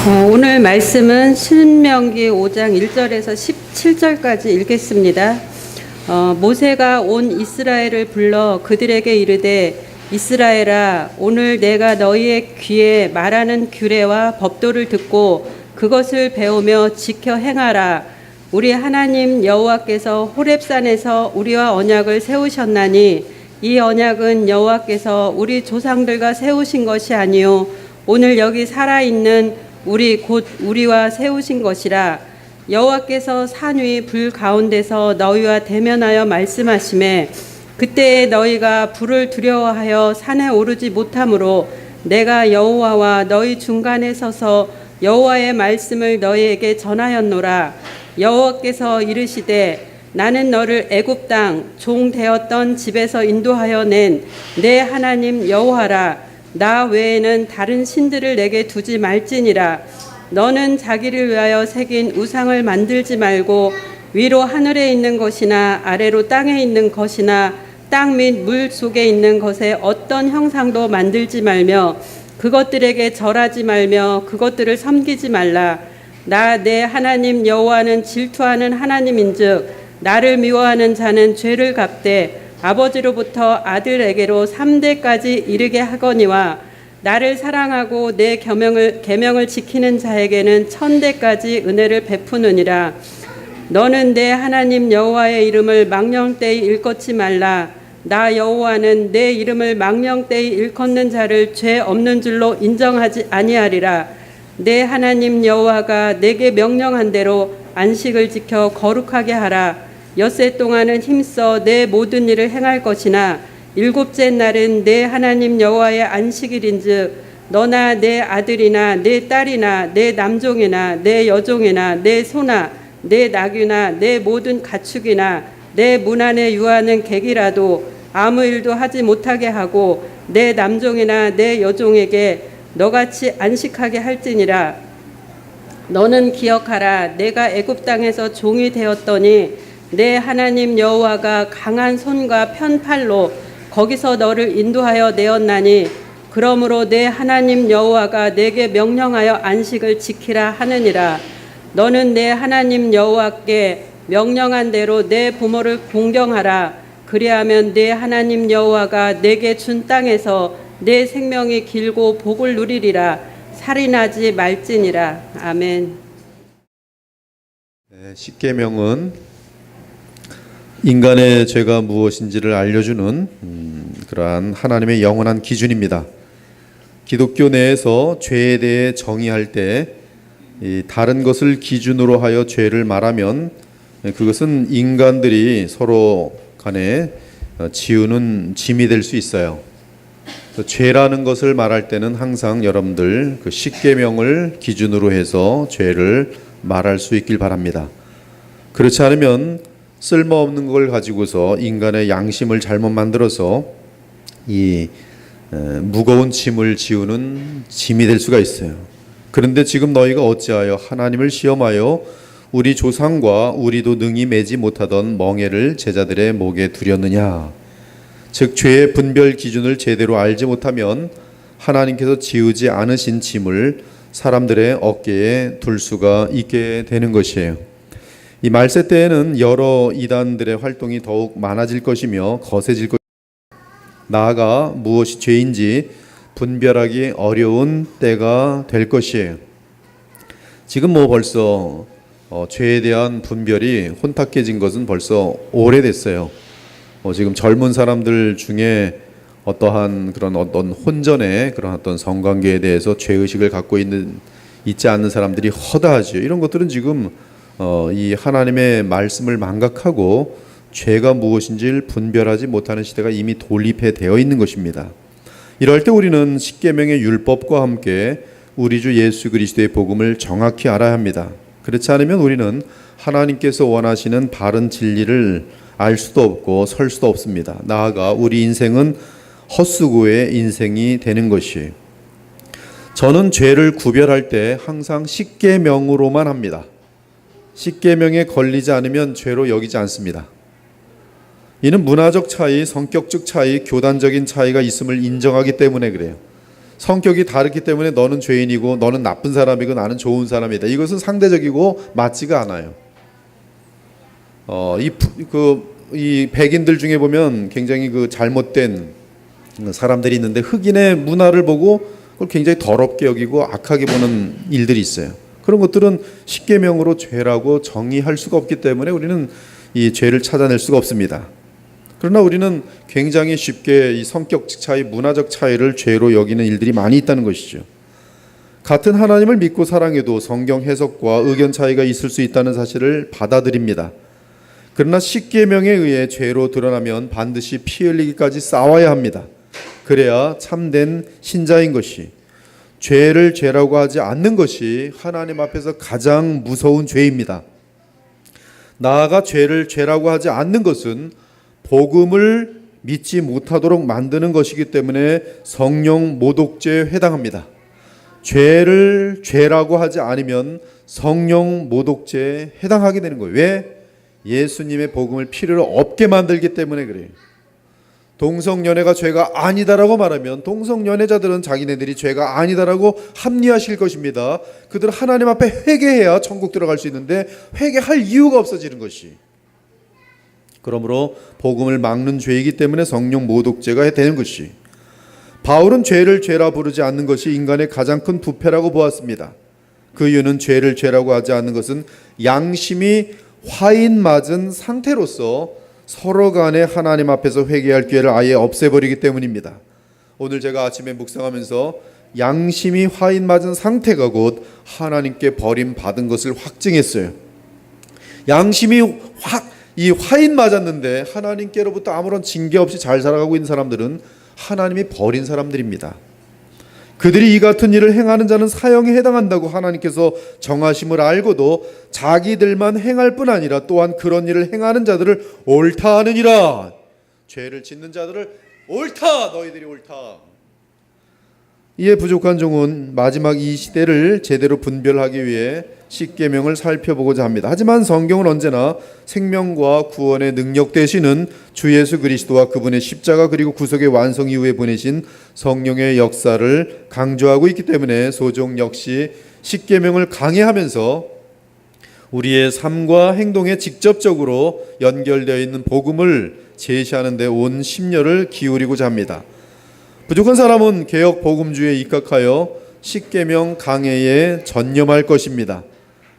오늘 말씀은 신명기 5장 1절에서 17절까지 읽겠습니다. 모세가 온 이스라엘을 불러 그들에게 이르되 이스라엘아, 오늘 내가 너희의 귀에 말하는 규례와 법도를 듣고 그것을 배우며 지켜 행하라. 우리 하나님 여호와께서 호렙산에서 우리와 언약을 세우셨나니 이 언약은 여호와께서 우리 조상들과 세우신 것이 아니요 오늘 여기 살아있는 곧 우리와 세우신 것이라. 여호와께서 산 위 불 가운데서 너희와 대면하여 말씀하시매 그때에 너희가 불을 두려워하여 산에 오르지 못하므로 내가 여호와와 너희 중간에 서서 여호와의 말씀을 너희에게 전하였노라. 여호와께서 이르시되 나는 너를 애굽 땅 종 되었던 집에서 인도하여 낸 내 하나님 여호와라. 나 외에는 다른 신들을 내게 두지 말지니라. 너는 자기를 위하여 새긴 우상을 만들지 말고 위로 하늘에 있는 것이나 아래로 땅에 있는 것이나 땅 및 물 속에 있는 것에 어떤 형상도 만들지 말며 그것들에게 절하지 말며 그것들을 섬기지 말라. 나 내 하나님 여호와는 질투하는 하나님인즉 나를 미워하는 자는 죄를 갚되 아버지로부터 아들에게로 3대까지 이르게 하거니와 나를 사랑하고 내 계명을 지키는 자에게는 1000대까지 은혜를 베푸느니라. 너는 내 하나님 여호와의 이름을 망령되이 일컫지 말라. 나 여호와는 내 이름을 망령되이 일컫는 자를 죄 없는 줄로 인정하지 아니하리라. 내 하나님 여호와가 내게 명령한 대로 안식을 지켜 거룩하게 하라. 엿새 동안은 힘써 내 모든 일을 행할 것이나 일곱째 날은 내 하나님 여호와의 안식일인즉 너나 내 아들이나 내 딸이나 내 남종이나 내 여종이나 내 소나 내 나귀나 내 모든 가축이나 내 문 안에 유하는 객이라도 아무 일도 하지 못하게 하고 내 남종이나 내 여종에게 너같이 안식하게 할지니라. 너는 기억하라. 내가 애굽 땅에서 종이 되었더니 내 하나님 여호와가 강한 손과 편팔로 거기서 너를 인도하여 내었나니 그러므로 내 하나님 여호와가 내게 명령하여 안식을 지키라 하느니라. 너는 내 하나님 여호와께 명령한 대로 내 부모를 공경하라. 그리하면 내 하나님 여호와가 내게 준 땅에서 내 생명이 길고 복을 누리리라. 살인하지 말지니라. 아멘. 십계명은 인간의 죄가 무엇인지를 알려주는 그러한 하나님의 영원한 기준입니다. 기독교 내에서 죄에 대해 정의할 때 다른 것을 기준으로 하여 죄를 말하면 그것은 인간들이 서로 간에 지우는 짐이 될 수 있어요. 죄라는 것을 말할 때는 항상 여러분들 그 십계명을 기준으로 해서 죄를 말할 수 있길 바랍니다. 그렇지 않으면 쓸모없는 걸 가지고서 인간의 양심을 잘못 만들어서 이 무거운 짐을 지우는 짐이 될 수가 있어요. 그런데 지금 너희가 어찌하여 하나님을 시험하여 우리 조상과 우리도 능히 매지 못하던 멍에를 제자들의 목에 두렸느냐. 즉 죄의 분별 기준을 제대로 알지 못하면 하나님께서 지우지 않으신 짐을 사람들의 어깨에 둘 수가 있게 되는 것이에요. 이 말세 때에는 여러 이단들의 활동이 더욱 많아질 것이며 거세질 것이며 나아가 무엇이 죄인지 분별하기 어려운 때가 될 것이에요. 지금 벌써 죄에 대한 분별이 혼탁해진 것은 벌써 오래됐어요. 지금 젊은 사람들 중에 어떠한 그런 어떤 혼전의 그런 어떤 성관계에 대해서 죄의식을 갖고 있지 않는 사람들이 허다하죠. 이런 것들은 지금 이 하나님의 말씀을 망각하고 죄가 무엇인지를 분별하지 못하는 시대가 이미 돌입해 되어 있는 것입니다. 이럴 때 우리는 십계명의 율법과 함께 우리 주 예수 그리스도의 복음을 정확히 알아야 합니다. 그렇지 않으면 우리는 하나님께서 원하시는 바른 진리를 알 수도 없고 설 수도 없습니다. 나아가 우리 인생은 헛수고의 인생이 되는 것이에요. 저는 죄를 구별할 때 항상 십계명으로만 합니다. 십계명에 걸리지 않으면 죄로 여기지 않습니다. 이는 문화적 차이, 성격적 차이, 교단적인 차이가 있음을 인정하기 때문에 그래요. 성격이 다르기 때문에 너는 죄인이고 너는 나쁜 사람이고 나는 좋은 사람이다. 이것은 상대적이고 맞지가 않아요. 이 백인들 중에 보면 굉장히 그 잘못된 사람들이 있는데 흑인의 문화를 보고 그걸 굉장히 더럽게 여기고 악하게 보는 일들이 있어요. 그런 것들은 십계명으로 죄라고 정의할 수가 없기 때문에 우리는 이 죄를 찾아낼 수가 없습니다. 그러나 우리는 굉장히 쉽게 이 성격 차이, 문화적 차이를 죄로 여기는 일들이 많이 있다는 것이죠. 같은 하나님을 믿고 사랑해도 성경 해석과 의견 차이가 있을 수 있다는 사실을 받아들입니다. 그러나 십계명에 의해 죄로 드러나면 반드시 피 흘리기까지 싸워야 합니다. 그래야 참된 신자인 것이, 죄를 죄라고 하지 않는 것이 하나님 앞에서 가장 무서운 죄입니다. 나아가 죄를 죄라고 하지 않는 것은 복음을 믿지 못하도록 만드는 것이기 때문에 성령 모독죄에 해당합니다. 죄를 죄라고 하지 않으면 성령 모독죄에 해당하게 되는 거예요. 왜? 예수님의 복음을 필요로 없게 만들기 때문에 그래요. 동성연애가 죄가 아니다라고 말하면 동성연애자들은 자기네들이 죄가 아니다라고 합리화하실 것입니다. 그들은 하나님 앞에 회개해야 천국 들어갈 수 있는데 회개할 이유가 없어지는 것이. 그러므로 복음을 막는 죄이기 때문에 성령 모독죄가 되는 것이. 바울은 죄를 죄라 부르지 않는 것이 인간의 가장 큰 부패라고 보았습니다. 그 이유는 죄를 죄라고 하지 않는 것은 양심이 화인 맞은 상태로서 서로 간에 하나님 앞에서 회개할 기회를 아예 없애버리기 때문입니다. 오늘 제가 아침에 묵상하면서 양심이 화인 맞은 상태가 곧 하나님께 버림받은 것을 확증했어요. 양심이 화인 맞았는데 하나님께로부터 아무런 징계 없이 잘 살아가고 있는 사람들은 하나님이 버린 사람들입니다. 그들이 이 같은 일을 행하는 자는 사형에 해당한다고 하나님께서 정하심을 알고도 자기들만 행할 뿐 아니라 또한 그런 일을 행하는 자들을 옳다 하느니라. 죄를 짓는 자들을 옳다, 너희들이 옳다. 이에 부족한 종은 마지막 이 시대를 제대로 분별하기 위해 십계명을 살펴보고자 합니다. 하지만 성경은 언제나 생명과 구원의 능력 되시는 주 예수 그리스도와 그분의 십자가 그리고 구속의 완성 이후에 보내신 성령의 역사를 강조하고 있기 때문에 소종 역시 십계명을 강해하면서 우리의 삶과 행동에 직접적으로 연결되어 있는 복음을 제시하는 데 온 심려를 기울이고자 합니다. 부족한 사람은 개혁 복음주의에 입각하여 십계명 강해에 전념할 것입니다.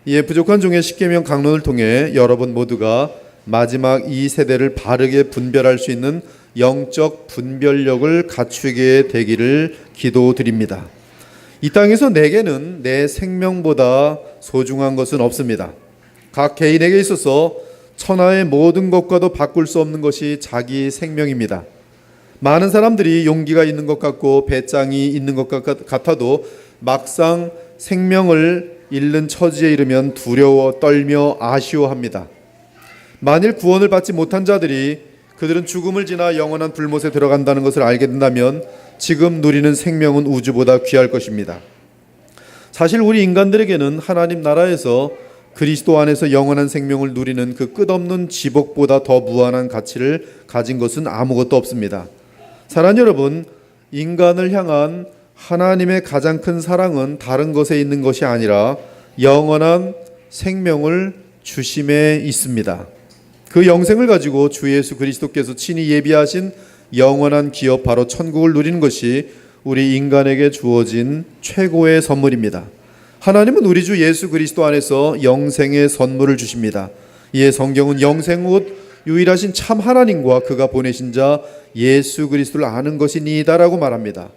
이에 부족한 종의 십계명 강론을 통해 여러분 모두가 마지막 이 세대를 바르게 분별할 수 있는 영적 분별력을 갖추게 되기를 기도드립니다. 이 땅에서 내게는 내 생명보다 소중한 것은 없습니다. 각 개인에게 있어서 천하의 모든 것과도 바꿀 수 없는 것이 자기 생명입니다. 많은 사람들이 용기가 있는 것 같고 배짱이 있는 것 같아도 막상 생명을 잃는 처지에 이르면 두려워 떨며 아쉬워합니다. 만일 구원을 받지 못한 자들이 그들은 죽음을 지나 영원한 불못에 들어간다는 것을 알게 된다면 지금 누리는 생명은 우주보다 귀할 것입니다. 사실 우리 인간들에게는 하나님 나라에서 그리스도 안에서 영원한 생명을 누리는 그 끝없는 지복보다 더 무한한 가치를 가진 것은 아무것도 없습니다. 사랑하는 여러분, 인간을 향한 하나님의 가장 큰 사랑은 다른 것에 있는 것이 아니라 영원한 생명을 주심에 있습니다. 그 영생을 가지고 주 예수 그리스도께서 친히 예비하신 영원한 기업 바로 천국을 누리는 것이 우리 인간에게 주어진 최고의 선물입니다. 하나님은 우리 주 예수 그리스도 안에서 영생의 선물을 주십니다. 이에 성경은 영생 곧 유일하신 참 하나님과 그가 보내신 자 예수 그리스도를 아는 것이니이다라고 말합니다.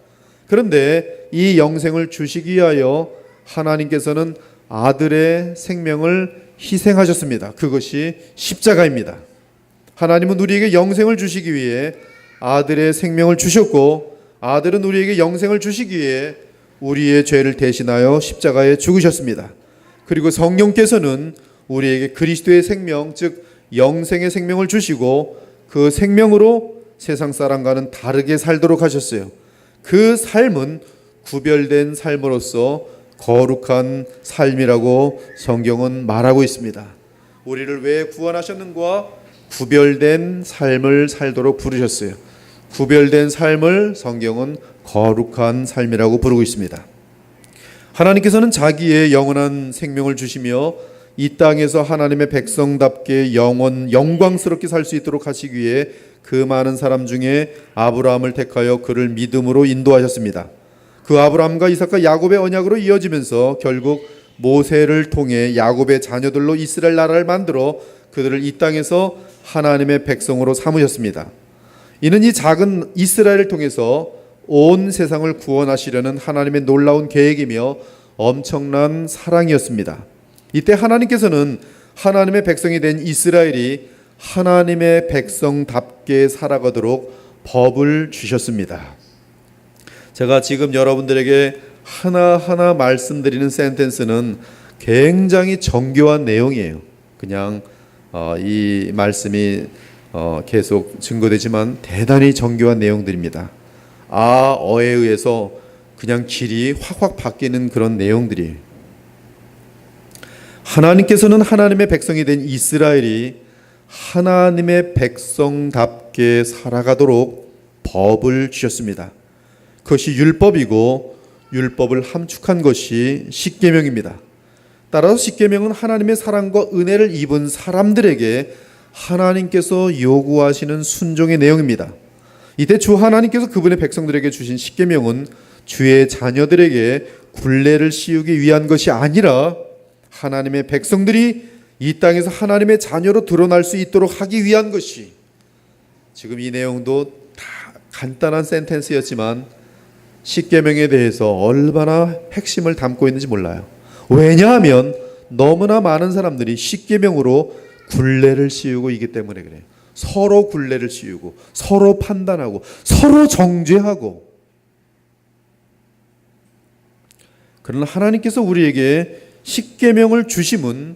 그런데 이 영생을 주시기 위하여 하나님께서는 아들의 생명을 희생하셨습니다. 그것이 십자가입니다. 하나님은 우리에게 영생을 주시기 위해 아들의 생명을 주셨고 아들은 우리에게 영생을 주시기 위해 우리의 죄를 대신하여 십자가에 죽으셨습니다. 그리고 성령께서는 우리에게 그리스도의 생명 즉 영생의 생명을 주시고 그 생명으로 세상 사람과는 다르게 살도록 하셨어요. 그 삶은 구별된 삶으로서 거룩한 삶이라고 성경은 말하고 있습니다. 우리를 왜 구원하셨는가? 구별된 삶을 살도록 부르셨어요. 구별된 삶을 성경은 거룩한 삶이라고 부르고 있습니다. 하나님께서는 자기의 영원한 생명을 주시며 이 땅에서 하나님의 백성답게 영광스럽게 살 수 있도록 하시기 위해 그 많은 사람 중에 아브라함을 택하여 그를 믿음으로 인도하셨습니다. 그 아브라함과 이삭과 야곱의 언약으로 이어지면서 결국 모세를 통해 야곱의 자녀들로 이스라엘 나라를 만들어 그들을 이 땅에서 하나님의 백성으로 삼으셨습니다. 이는 이 작은 이스라엘을 통해서 온 세상을 구원하시려는 하나님의 놀라운 계획이며 엄청난 사랑이었습니다. 이때 하나님께서는 하나님의 백성이 된 이스라엘이 하나님의 백성답게 살아가도록 법을 주셨습니다. 제가 지금 여러분들에게 하나하나 말씀드리는 센텐스는 굉장히 정교한 내용이에요. 그냥 이 말씀이 계속 증거되지만 대단히 정교한 내용들입니다. 어에 의해서 그냥 길이 확확 바뀌는 그런 내용들이에요. 하나님께서는 하나님의 백성이 된 이스라엘이 하나님의 백성답게 살아가도록 법을 주셨습니다. 그것이 율법이고 율법을 함축한 것이 십계명입니다. 따라서 십계명은 하나님의 사랑과 은혜를 입은 사람들에게 하나님께서 요구하시는 순종의 내용입니다. 이때 주 하나님께서 그분의 백성들에게 주신 십계명은 주의 자녀들에게 굴레를 씌우기 위한 것이 아니라 하나님의 백성들이 이 땅에서 하나님의 자녀로 드러날 수 있도록 하기 위한 것이, 지금 이 내용도 다 간단한 센텐스였지만 십계명에 대해서 얼마나 핵심을 담고 있는지 몰라요. 왜냐하면 너무나 많은 사람들이 십계명으로 굴레를 씌우고 있기 때문에 그래요. 서로 굴레를 씌우고 서로 판단하고 서로 정죄하고. 그러나 하나님께서 우리에게 십계명을 주심은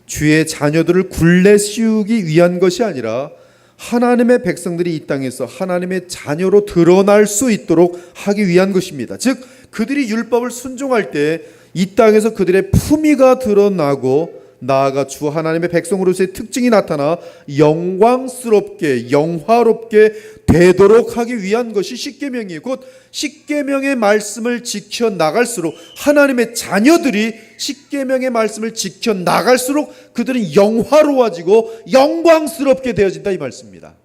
주의 자녀들을 굴레 씌우기 위한 것이 아니라 하나님의 백성들이 이 땅에서 하나님의 자녀로 드러날 수 있도록 하기 위한 것입니다. 즉 그들이 율법을 순종할 때 이 땅에서 그들의 품위가 드러나고 나아가 주 하나님의 백성으로서의 특징이 나타나 영광스럽게 영화롭게 되도록 하기 위한 것이 십계명이에요. 곧 십계명의 말씀을 지켜 나갈수록, 하나님의 자녀들이 십계명의 말씀을 지켜 나갈수록 그들은 영화로워지고 영광스럽게 되어진다, 이 말씀입니다.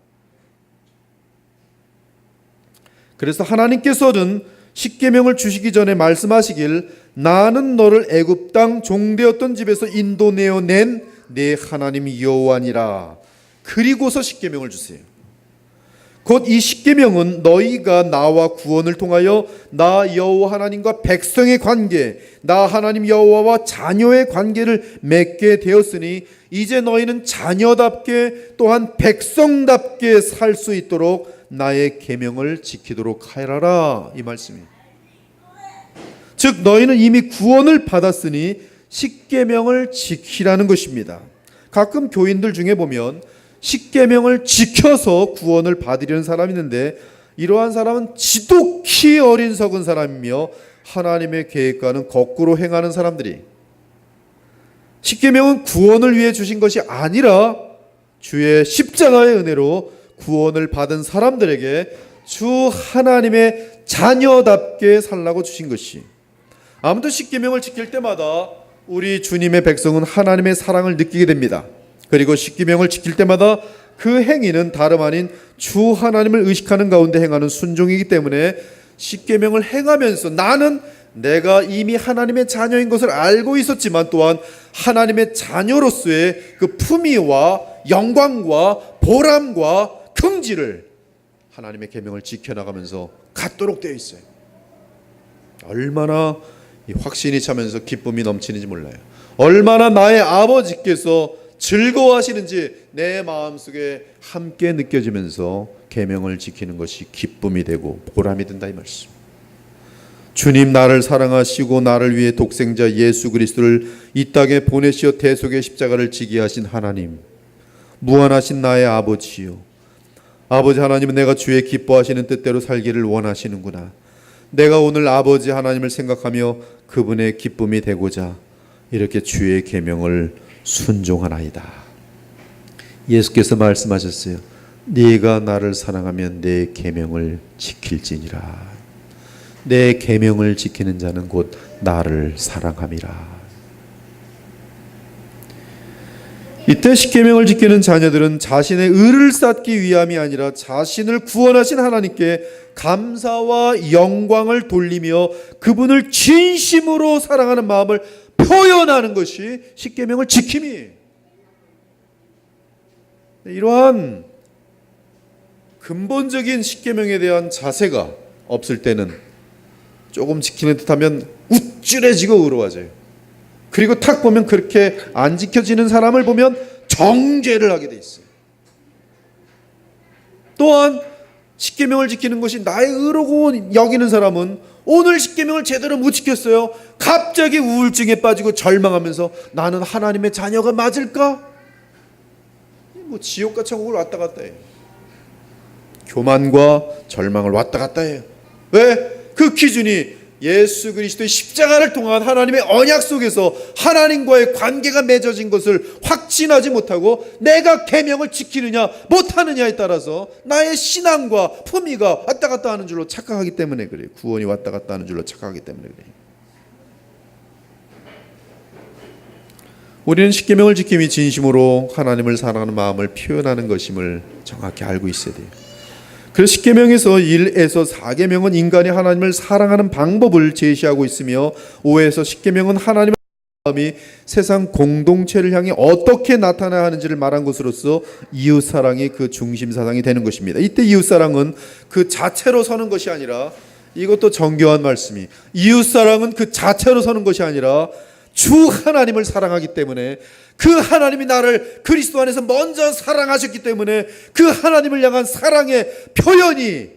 그래서 하나님께서는 십계명을 주시기 전에 말씀하시길, 나는 너를 애굽 땅 종되었던 집에서 인도내어 낸 내 하나님 여호와니라. 그리고서 십계명을 주세요. 곧 이 십계명은 너희가 나와 구원을 통하여 나 여호와 하나님과 백성의 관계, 나 하나님 여호와와 자녀의 관계를 맺게 되었으니 이제 너희는 자녀답게 또한 백성답게 살 수 있도록 나의 계명을 지키도록 하여라, 이 말씀이에요. 즉 너희는 이미 구원을 받았으니 십계명을 지키라는 것입니다. 가끔 교인들 중에 보면 십계명을 지켜서 구원을 받으려는 사람이 있는데, 이러한 사람은 지독히 어리석은 사람이며 하나님의 계획과는 거꾸로 행하는 사람들이, 십계명은 구원을 위해 주신 것이 아니라 주의 십자가의 은혜로 구원을 받은 사람들에게 주 하나님의 자녀답게 살라고 주신 것이. 아무튼 십계명을 지킬 때마다 우리 주님의 백성은 하나님의 사랑을 느끼게 됩니다. 그리고 십계명을 지킬 때마다 그 행위는 다름 아닌 주 하나님을 의식하는 가운데 행하는 순종이기 때문에 십계명을 행하면서 나는 내가 이미 하나님의 자녀인 것을 알고 있었지만 또한 하나님의 자녀로서의 그 품위와 영광과 보람과 긍지를 하나님의 계명을 지켜나가면서 갖도록 되어 있어요. 얼마나 확신이 차면서 기쁨이 넘치는지 몰라요. 얼마나 나의 아버지께서 즐거워하시는지 내 마음속에 함께 느껴지면서 계명을 지키는 것이 기쁨이 되고 보람이 된다, 이 말씀. 주님, 나를 사랑하시고 나를 위해 독생자 예수 그리스도를 이 땅에 보내시어 대속의 십자가를 지게 하신 하나님, 무한하신 나의 아버지요, 아버지 하나님은 내가 주의 기뻐하시는 뜻대로 살기를 원하시는구나. 내가 오늘 아버지 하나님을 생각하며 그분의 기쁨이 되고자 이렇게 주의 계명을 순종하나이다. 예수께서 말씀하셨어요. 네가 나를 사랑하면 내 계명을 지킬지니라. 내 계명을 지키는 자는 곧 나를 사랑함이라. 이때 십계명을 지키는 자녀들은 자신의 의를 쌓기 위함이 아니라 자신을 구원하신 하나님께 감사와 영광을 돌리며 그분을 진심으로 사랑하는 마음을 표현하는 것이 십계명을 지킴이에요. 이러한 근본적인 십계명에 대한 자세가 없을 때는 조금 지키는 듯하면 우쭐해지고 의로워져요. 그리고 탁 보면 그렇게 안 지켜지는 사람을 보면 정죄를 하게 돼 있어요. 또한 십계명을 지키는 것이 나의 의로고 여기는 사람은 오늘 십계명을 제대로 못 지켰어요. 갑자기 우울증에 빠지고 절망하면서 나는 하나님의 자녀가 맞을까? 뭐 지옥과 천국을 왔다 갔다 해요. 교만과 절망을 왔다 갔다 해요. 왜? 그 기준이 예수 그리스도의 십자가를 통한 하나님의 언약 속에서 하나님과의 관계가 맺어진 것을 확신하지 못하고 내가 계명을 지키느냐 못하느냐에 따라서 나의 신앙과 품위가 왔다 갔다 하는 줄로 착각하기 때문에 그래요. 구원이 왔다 갔다 하는 줄로 착각하기 때문에 그래요. 우리는 십계명을 지킴이 진심으로 하나님을 사랑하는 마음을 표현하는 것임을 정확히 알고 있어야 돼요. 그래서 십계명에서 1에서 4계명은 인간이 하나님을 사랑하는 방법을 제시하고 있으며 5에서 10계명은 하나님의 마음이 세상 공동체를 향해 어떻게 나타나야 하는지를 말한 것으로서 이웃사랑이 그 중심 사상이 되는 것입니다. 이때 이웃사랑은 그 자체로 서는 것이 아니라, 이것도 정교한 말씀이, 이웃사랑은 그 자체로 서는 것이 아니라 주 하나님을 사랑하기 때문에, 그 하나님이 나를 그리스도 안에서 먼저 사랑하셨기 때문에 그 하나님을 향한 사랑의 표현이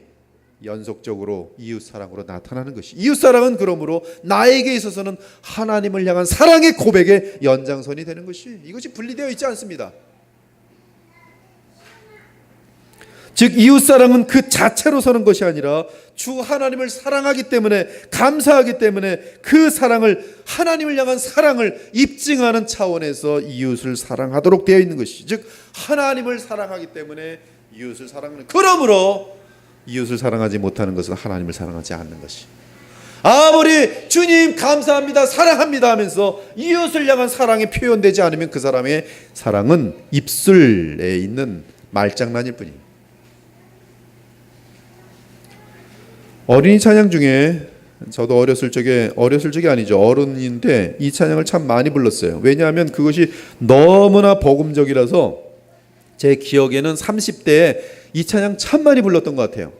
연속적으로 이웃사랑으로 나타나는 것이, 이웃사랑은 그러므로 나에게 있어서는 하나님을 향한 사랑의 고백의 연장선이 되는 것이, 이것이 분리되어 있지 않습니다. 즉 이웃사랑은 그 자체로 서는 것이 아니라 주 하나님을 사랑하기 때문에, 감사하기 때문에 그 사랑을, 하나님을 향한 사랑을 입증하는 차원에서 이웃을 사랑하도록 되어 있는 것이, 즉 하나님을 사랑하기 때문에 이웃을 사랑하는, 그러므로 이웃을 사랑하지 못하는 것은 하나님을 사랑하지 않는 것이, 아무리 주님 감사합니다 사랑합니다 하면서 이웃을 향한 사랑이 표현되지 않으면 그 사람의 사랑은 입술에 있는 말장난일 뿐입니다. 어린이 찬양 중에 저도 어렸을 적에 아니죠, 어른인데 이 찬양을 참 많이 불렀어요. 왜냐하면 그것이 너무나 복음적이라서 제 기억에는 30대에 이 찬양 참 많이 불렀던 것 같아요.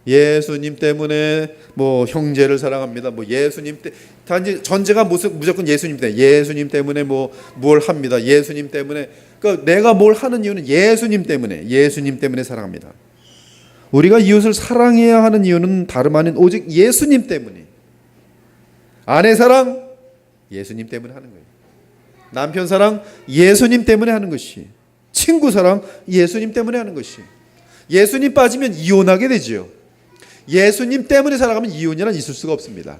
예수님 때문에 뭐 형제를 사랑합니다. 뭐 예수님 때, 단지 전제가 무조건 예수님 때문에, 예수님 때문에 뭘 합니다. 예수님 때문에, 그러니까 내가 뭘 하는 이유는 예수님 때문에 사랑합니다. 우리가 이웃을 사랑해야 하는 이유는 다름 아닌 오직 예수님 때문에. 아내 사랑 예수님 때문에 하는 거예요. 남편 사랑 예수님 때문에 하는 것이, 친구 사랑 예수님 때문에 하는 것이. 예수님 빠지면 이혼하게 되지요. 예수님 때문에 살아가면 이혼이란 있을 수가 없습니다.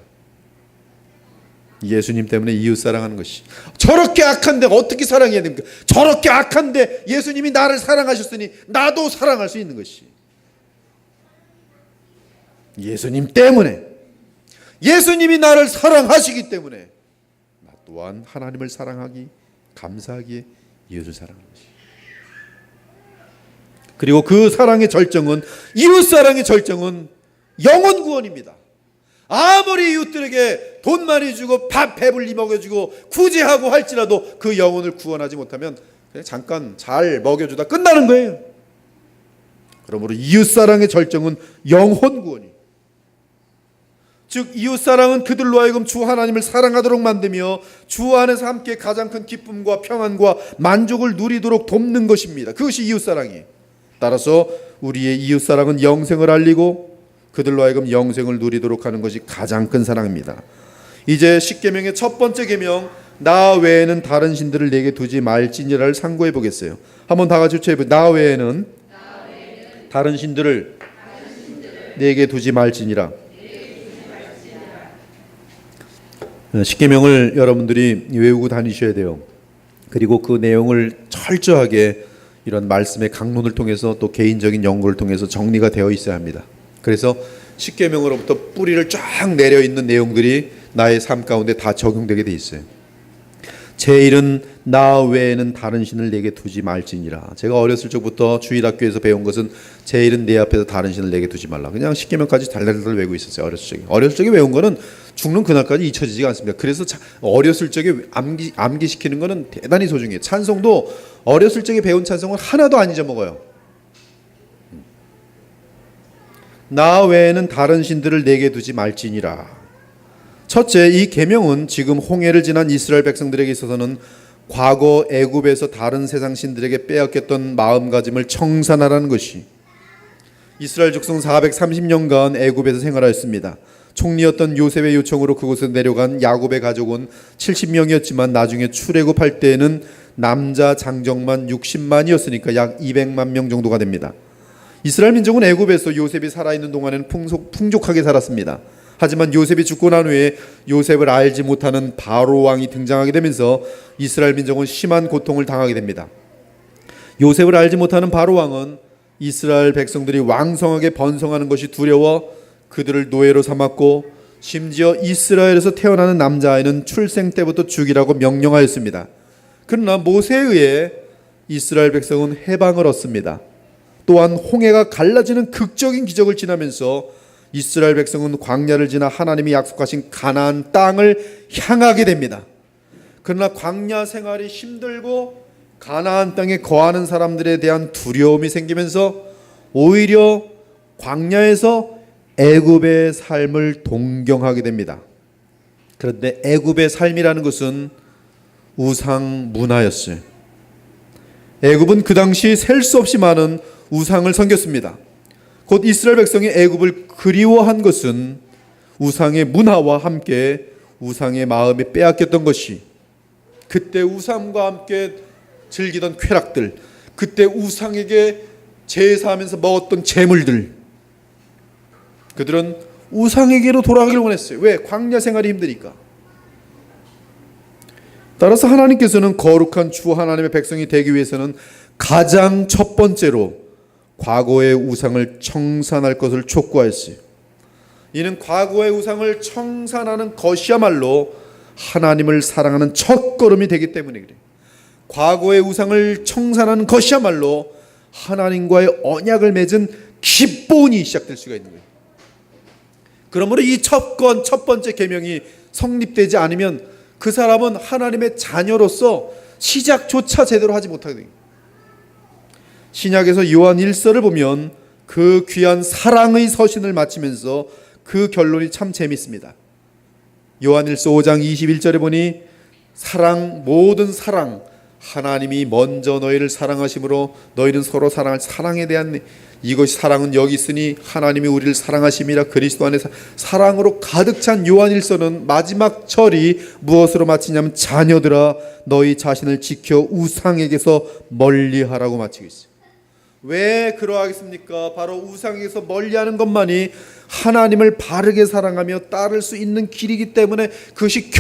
예수님 때문에 이웃 사랑하는 것이, 저렇게 악한데 어떻게 사랑해야 됩니까? 저렇게 악한데 예수님이 나를 사랑하셨으니 나도 사랑할 수 있는 것이, 예수님 때문에, 예수님이 나를 사랑하시기 때문에 나 또한 하나님을 사랑하기, 감사하기에 이웃을 사랑하는 것이. 그리고 그 사랑의 절정은, 이웃 사랑의 절정은 영혼 구원입니다. 아무리 이웃들에게 돈 많이 주고 밥 배불리 먹여주고 구제하고 할지라도 그 영혼을 구원하지 못하면 그냥 잠깐 잘 먹여주다 끝나는 거예요. 그러므로 이웃 사랑의 절정은 영혼 구원이, 즉 이웃사랑은 그들로 하여금 주 하나님을 사랑하도록 만들며 주 안에서 함께 가장 큰 기쁨과 평안과 만족을 누리도록 돕는 것입니다. 그것이 이웃사랑이에요. 따라서 우리의 이웃사랑은 영생을 알리고 그들로 하여금 영생을 누리도록 하는 것이 가장 큰 사랑입니다. 이제 십계명의 첫 번째 계명, 나 외에는 다른 신들을 내게 두지 말지니라를 상고해 보겠어요. 한번 다 같이 우체해보세요. 나 외에는 다른 신들을 내게 두지 말지니라. 십계명을 여러분들이 외우고 다니셔야 돼요. 그리고 그 내용을 철저하게 이런 말씀의 강론을 통해서 또 개인적인 연구를 통해서 정리가 되어 있어야 합니다. 그래서 십계명으로부터 뿌리를 쫙 내려 있는 내용들이 나의 삶 가운데 다 적용되게 돼 있어요. 제 일은 나 외에는 다른 신을 내게 두지 말지니라. 제가 어렸을 적부터 주일학교에서 배운 것은 제 일은 내 앞에서 다른 신을 내게 두지 말라. 그냥 십계명까지 달달달 외우고 있었어요. 어렸을 적에 외운 거는 죽는 그날까지 잊혀지지가 않습니다. 그래서 어렸을 적에 암기시키는 거는 대단히 소중해요. 찬송도 어렸을 적에 배운 찬송은 하나도 안 잊어먹어요. 나 외에는 다른 신들을 내게 두지 말지니라. 첫째, 이 계명은 지금 홍해를 지난 이스라엘 백성들에게 있어서는 과거 애굽에서 다른 세상 신들에게 빼앗겼던 마음가짐을 청산하라는 것이, 이스라엘 족속 430년간 애굽에서 생활하였습니다. 총리였던 요셉의 요청으로 그곳에 내려간 야곱의 가족은 70명이었지만 나중에 출애굽할 때에는 남자 장정만 60만이었으니까 약 200만 명 정도가 됩니다. 이스라엘 민족은 애굽에서 요셉이 살아있는 동안에는 풍족하게 살았습니다. 하지만 요셉이 죽고 난 후에 요셉을 알지 못하는 바로 왕이 등장하게 되면서 이스라엘 민족은 심한 고통을 당하게 됩니다. 요셉을 알지 못하는 바로 왕은 이스라엘 백성들이 왕성하게 번성하는 것이 두려워 그들을 노예로 삼았고, 심지어 이스라엘에서 태어나는 남자아이는 출생 때부터 죽이라고 명령하였습니다. 그러나 모세에 의해 이스라엘 백성은 해방을 얻습니다. 또한 홍해가 갈라지는 극적인 기적을 지나면서 이스라엘 백성은 광야를 지나 하나님이 약속하신 가나안 땅을 향하게 됩니다. 그러나 광야 생활이 힘들고 가나안 땅에 거하는 사람들에 대한 두려움이 생기면서 오히려 광야에서 애굽의 삶을 동경하게 됩니다. 그런데 애굽의 삶이라는 것은 우상 문화였어요. 애굽은 그 당시 셀 수 없이 많은 우상을 섬겼습니다. 곧 이스라엘 백성이 애굽을 그리워한 것은 우상의 문화와 함께 우상의 마음이 빼앗겼던 것이, 그때 우상과 함께 즐기던 쾌락들, 그때 우상에게 제사하면서 먹었던 재물들, 그들은 우상에게로 돌아가기를 원했어요. 왜? 광야 생활이 힘드니까. 따라서 하나님께서는 거룩한 주 하나님의 백성이 되기 위해서는 가장 첫 번째로 과거의 우상을 청산할 것을 촉구하였어요. 이는 과거의 우상을 청산하는 것이야말로 하나님을 사랑하는 첫걸음이 되기 때문에 그래요. 과거의 우상을 청산하는 것이야말로 하나님과의 언약을 맺은 기본이 시작될 수가 있는 거예요. 그러므로 이 첫 번째 계명이 성립되지 않으면 그 사람은 하나님의 자녀로서 시작조차 제대로 하지 못하게 됩니다. 신약에서 요한 1서를 보면 그 귀한 사랑의 서신을 마치면서 그 결론이 참 재밌습니다. 요한 1서 5장 21절에 보니 사랑, 모든 사랑, 하나님이 먼저 너희를 사랑하심으로 너희는 서로 사랑할 사랑에 대한, 이것이 사랑은 여기 있으니 하나님이 우리를 사랑하심이라. 그리스도 안에 사랑으로 가득 찬 요한 1서는 마지막 절이 무엇으로 마치냐면 자녀들아 너희 자신을 지켜 우상에게서 멀리하라고 마치고 있어요. 왜 그러하겠습니까? 바로 우상에게서 멀리하는 것만이 하나님을 바르게 사랑하며 따를 수 있는 길이기 때문에 그것이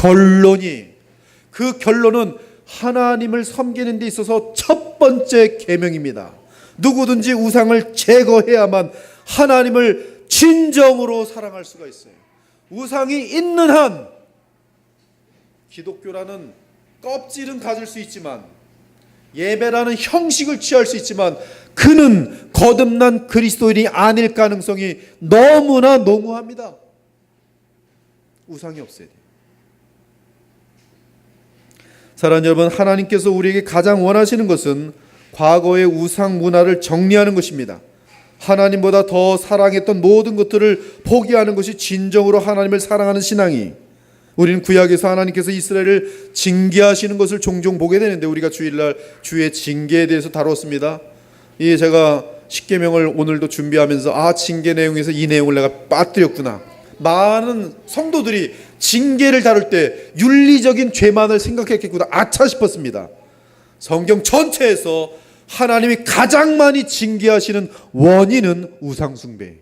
그 결론은 하나님을 섬기는 데 있어서 첫 번째 계명입니다. 누구든지 우상을 제거해야만 하나님을 진정으로 사랑할 수가 있어요. 우상이 있는 한 기독교라는 껍질은 가질 수 있지만, 예배라는 형식을 취할 수 있지만 그는 거듭난 그리스도인이 아닐 가능성이 너무나 농후합니다. 우상이 없어야 돼요. 사랑하는 여러분, 하나님께서 우리에게 가장 원하시는 것은 과거의 우상 문화를 정리하는 것입니다. 하나님보다 더 사랑했던 모든 것들을 포기하는 것이 진정으로 하나님을 사랑하는 신앙이, 우리는 구약에서 하나님께서 이스라엘을 징계하시는 것을 종종 보게 되는데, 우리가 주일날 주의 징계에 대해서 다뤘습니다. 제가 십계명을 오늘도 준비하면서 징계 내용에서 이 내용을 내가 빠뜨렸구나. 많은 성도들이 징계를 다룰 때 윤리적인 죄만을 생각했겠구나, 아차 싶었습니다. 성경 전체에서 하나님이 가장 많이 징계하시는 원인은 우상숭배.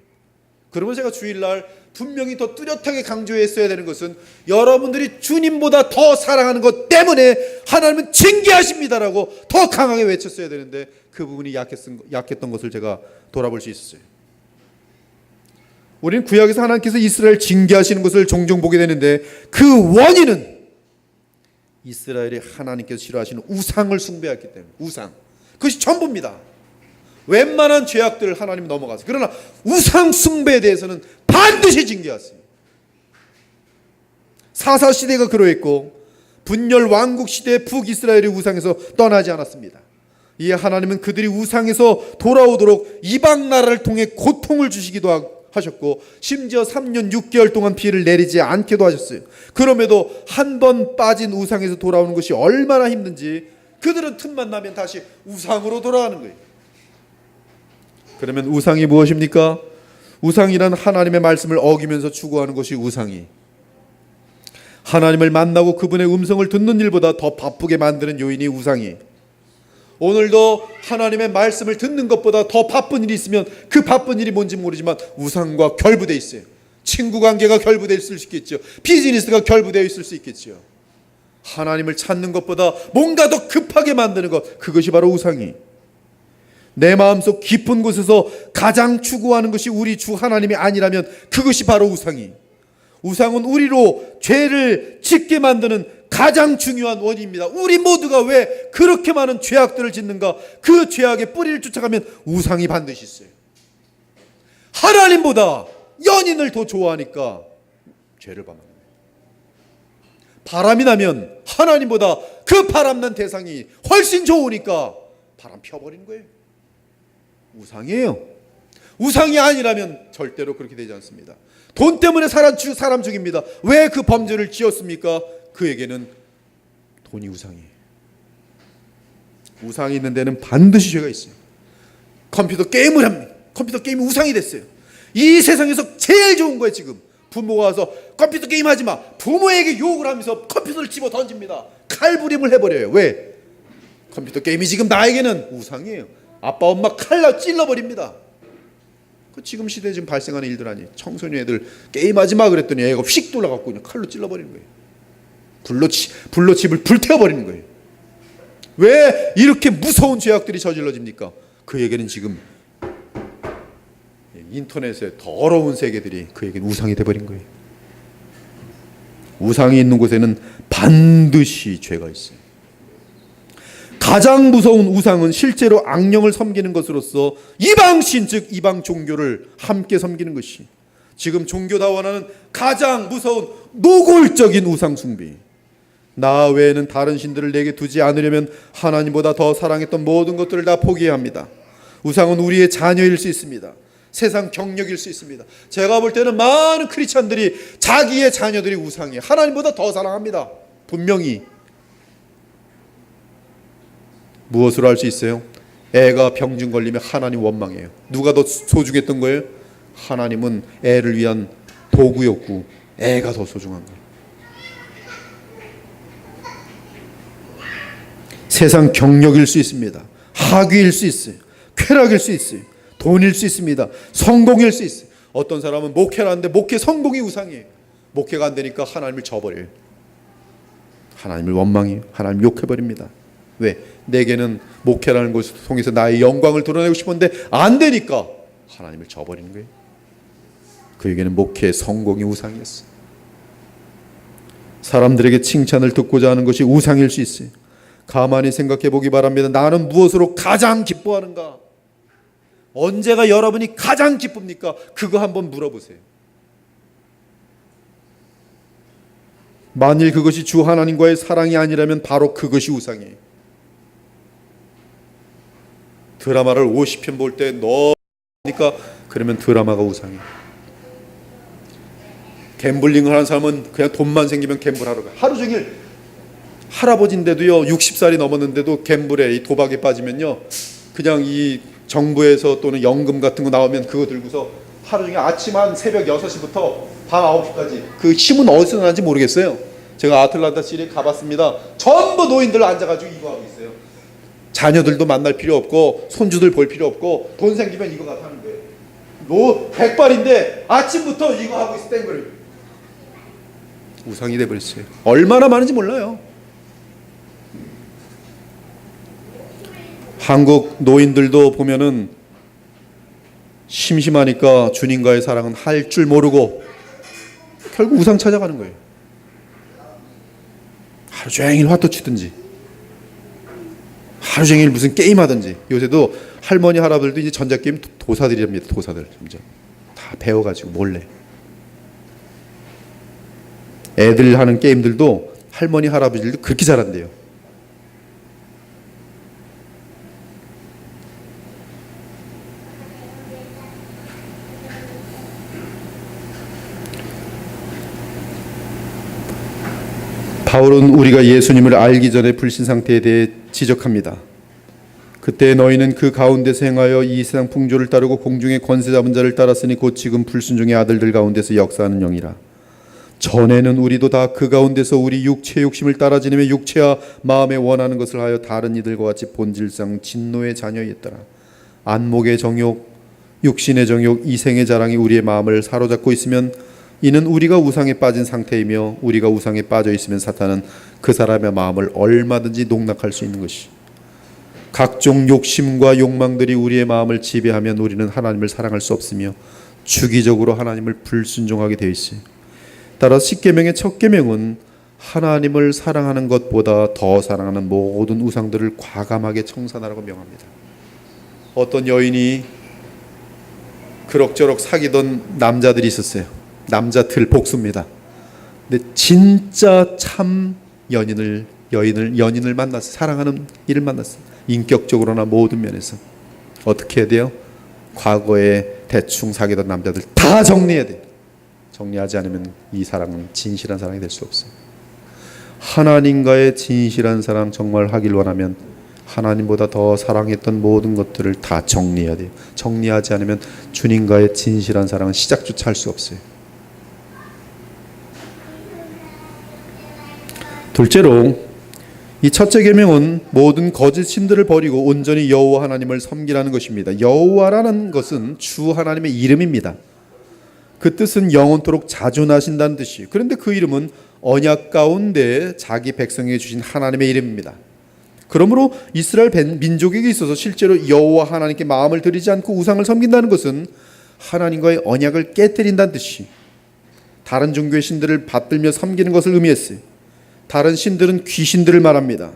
그러면 제가 주일날 분명히 더 뚜렷하게 강조했어야 되는 것은, 여러분들이 주님보다 더 사랑하는 것 때문에 하나님은 징계하십니다라고 더 강하게 외쳤어야 되는데, 그 부분이 약했던 것을 제가 돌아볼 수 있었어요. 우리는 구약에서 하나님께서 이스라엘 징계하시는 것을 종종 보게 되는데 그 원인은 이스라엘이 하나님께서 싫어하시는 우상을 숭배했기 때문에 우상. 그것이 전부입니다. 웬만한 죄악들을 하나님 넘어가서. 그러나 우상 숭배에 대해서는 반드시 징계하세요. 사사시대가 그러했고 분열 왕국 시대의 북이스라엘이 우상에서 떠나지 않았습니다. 이에 하나님은 그들이 우상에서 돌아오도록 이방 나라를 통해 고통을 주시기도 하셨고 심지어 3년 6개월 동안 비를 내리지 않게도 하셨어요. 그럼에도 한 번 빠진 우상에서 돌아오는 것이 얼마나 힘든지 그들은 틈만 나면 다시 우상으로 돌아가는 거예요. 그러면 우상이 무엇입니까? 우상이란 하나님의 말씀을 어기면서 추구하는 것이 우상이, 하나님을 만나고 그분의 음성을 듣는 일보다 더 바쁘게 만드는 요인이 우상이, 오늘도 하나님의 말씀을 듣는 것보다 더 바쁜 일이 있으면 그 바쁜 일이 뭔지 모르지만 우상과 결부되어 있어요. 친구 관계가 결부되어 있을 수 있겠죠. 비즈니스가 결부되어 있을 수 있겠죠. 하나님을 찾는 것보다 뭔가 더 급하게 만드는 것, 그것이 바로 우상이. 내 마음속 깊은 곳에서 가장 추구하는 것이 우리 주 하나님이 아니라면 그것이 바로 우상이. 우상은 우리로 죄를 짓게 만드는 가장 중요한 원인입니다. 우리 모두가 왜 그렇게 많은 죄악들을 짓는가? 그 죄악의 뿌리를 쫓아가면 우상이 반드시 있어요. 하나님보다 연인을 더 좋아하니까 죄를 범하는 거예요. 바람이 나면 하나님보다 그 바람난 대상이 훨씬 좋으니까 바람 펴버리는 거예요. 우상이에요. 우상이 아니라면 절대로 그렇게 되지 않습니다. 돈 때문에 사람 죽입니다. 왜 그 범죄를 지었습니까? 그에게는 돈이 우상이에요. 우상이 있는 데는 반드시 죄가 있어요. 컴퓨터 게임을 합니다. 컴퓨터 게임이 우상이 됐어요. 이 세상에서 제일 좋은 거예요. 지금 부모가 와서 컴퓨터 게임 하지 마, 부모에게 욕을 하면서 컴퓨터를 집어 던집니다. 칼부림을 해버려요. 왜? 컴퓨터 게임이 지금 나에게는 우상이에요. 아빠 엄마 칼로 찔러버립니다. 그 지금 시대에 지금 발생하는 일들 아니에요. 청소년 애들 게임하지 마 그랬더니 애가 휙 돌아갖고 그냥 칼로 찔러버리는 거예요. 불로 집을 불태워버리는 거예요. 왜 이렇게 무서운 죄악들이 저질러집니까? 그에게는 지금 인터넷의 더러운 세계들이 그에게는 우상이 돼버린 거예요. 우상이 있는 곳에는 반드시 죄가 있어요. 가장 무서운 우상은 실제로 악령을 섬기는 것으로서 이방신, 즉 이방 종교를 함께 섬기는 것이 지금 종교다원하는 가장 무서운 노골적인 우상 숭배. 나 외에는 다른 신들을 내게 두지 않으려면 하나님보다 더 사랑했던 모든 것들을 다 포기해야 합니다. 우상은 우리의 자녀일 수 있습니다. 세상 경력일 수 있습니다. 제가 볼 때는 많은 크리스찬들이 자기의 자녀들이 우상이에요. 하나님보다 더 사랑합니다. 분명히. 무엇으로 알 수 있어요? 애가 병증 걸리면 하나님 원망해요. 누가 더 소중했던 거예요? 하나님은 애를 위한 도구였고 애가 더 소중한 거예요. 세상 경력일 수 있습니다. 학위일 수 있어요. 쾌락일 수 있어요. 돈일 수 있습니다. 성공일 수 있어요. 어떤 사람은 목회를 하는데 목회 성공이 우상이에요. 목회가 안 되니까 하나님을 저버려요. 하나님을 원망해요. 하나님 욕해버립니다. 왜? 내게는 목회라는 것을 통해서 나의 영광을 드러내고 싶은데 안 되니까 하나님을 저버리는 거예요. 그에게는 목회의 성공이 우상이었어. 사람들에게 칭찬을 듣고자 하는 것이 우상일 수 있어요. 가만히 생각해 보기 바랍니다. 나는 무엇으로 가장 기뻐하는가? 언제가 여러분이 가장 기쁩니까? 그거 한번 물어보세요. 만일 그것이 주 하나님과의 사랑이 아니라면 바로 그것이 우상이에요. 드라마를 50편 볼 때 너니까 그러면 드라마가 우상이에요. 갬블링을 하는 사람은 그냥 돈만 생기면 갬블하러 가요. 하루 종일 할아버지인데도요 60살이 넘었는데도 갬블에 이 도박에 빠지면요 그냥 이 정부에서 또는 연금 같은 거 나오면 그거 들고서 하루 종일 아침 한 새벽 6시부터 밤 9시까지 그 힘은 어디서 나는지 모르겠어요. 제가 아틀란타 시리에 가봤습니다. 전부 노인들 앉아가지고 이거 하고 있어요. 자녀들도 만날 필요 없고 손주들 볼 필요 없고 돈 생기면 이거 갖다 하는 거예요. 백발인데 아침부터 이거 하고 있어 땡그를. 우상이 돼버렸어요. 얼마나 많은지 몰라요. 한국 노인들도 보면은 심심하니까 주님과의 사랑은 할 줄 모르고 결국 우상 찾아가는 거예요. 하루 종일 화투 치든지 하루 종일 무슨 게임 하든지. 요새도 할머니 할아버지들도 이제 전자게임 도사들이랍니다. 도사들 점점 다 배워가지고 몰래. 애들 하는 게임들도 할머니 할아버지들도 그렇게 잘한대요. 바울은 우리가 예수님을 알기 전에 불신 상태에 대해 지적합니다. 그때 너희는 그 가운데서 행하여 이 세상 풍조를 따르고 공중의 권세 잡은 자를 따랐으니 곧 지금 불순종의 아들들 가운데서 역사하는 영이라. 전에는 우리도 다 그 가운데서 우리 육체의 욕심을 따라 지내며 육체와 마음에 원하는 것을 하여 다른 이들과 같이 본질상 진노의 자녀였더라. 안목의 정욕, 육신의 정욕, 이생의 자랑이 우리의 마음을 사로잡고 있으면 이는 우리가 우상에 빠진 상태이며 우리가 우상에 빠져 있으면 사탄은 그 사람의 마음을 얼마든지 농락할 수 있는 것이. 각종 욕심과 욕망들이 우리의 마음을 지배하면 우리는 하나님을 사랑할 수 없으며 주기적으로 하나님을 불순종하게 되어 있어요. 따라 십계명의 첫 계명은 하나님을 사랑하는 것보다 더 사랑하는 모든 우상들을 과감하게 청산하라고 명합니다. 어떤 여인이 그럭저럭 사귀던 남자들이 있었어요. 남자들 복수입니다. 근데 진짜 참 연인을 만났어요. 사랑하는 이를 만났어요. 인격적으로나 모든 면에서. 어떻게 해야 돼요? 과거에 대충 사귀던 남자들 다 정리해야 돼요. 정리하지 않으면 이 사랑은 진실한 사랑이 될 수 없어요. 하나님과의 진실한 사랑 정말 하길 원하면 하나님보다 더 사랑했던 모든 것들을 다 정리해야 돼요. 정리하지 않으면 주님과의 진실한 사랑은 시작조차 할 수 없어요. 둘째로 이 첫째 계명은 모든 거짓 신들을 버리고 온전히 여호와 하나님을 섬기라는 것입니다. 여호와라는 것은 주 하나님의 이름입니다. 그 뜻은 영원토록 자존하신다는 뜻이에요. 그런데 그 이름은 언약 가운데 자기 백성에게 주신 하나님의 이름입니다. 그러므로 이스라엘 민족에게 있어서 실제로 여호와 하나님께 마음을 들이지 않고 우상을 섬긴다는 것은 하나님과의 언약을 깨뜨린다는 뜻이. 다른 종교의 신들을 받들며 섬기는 것을 의미했어요. 다른 신들은 귀신들을 말합니다.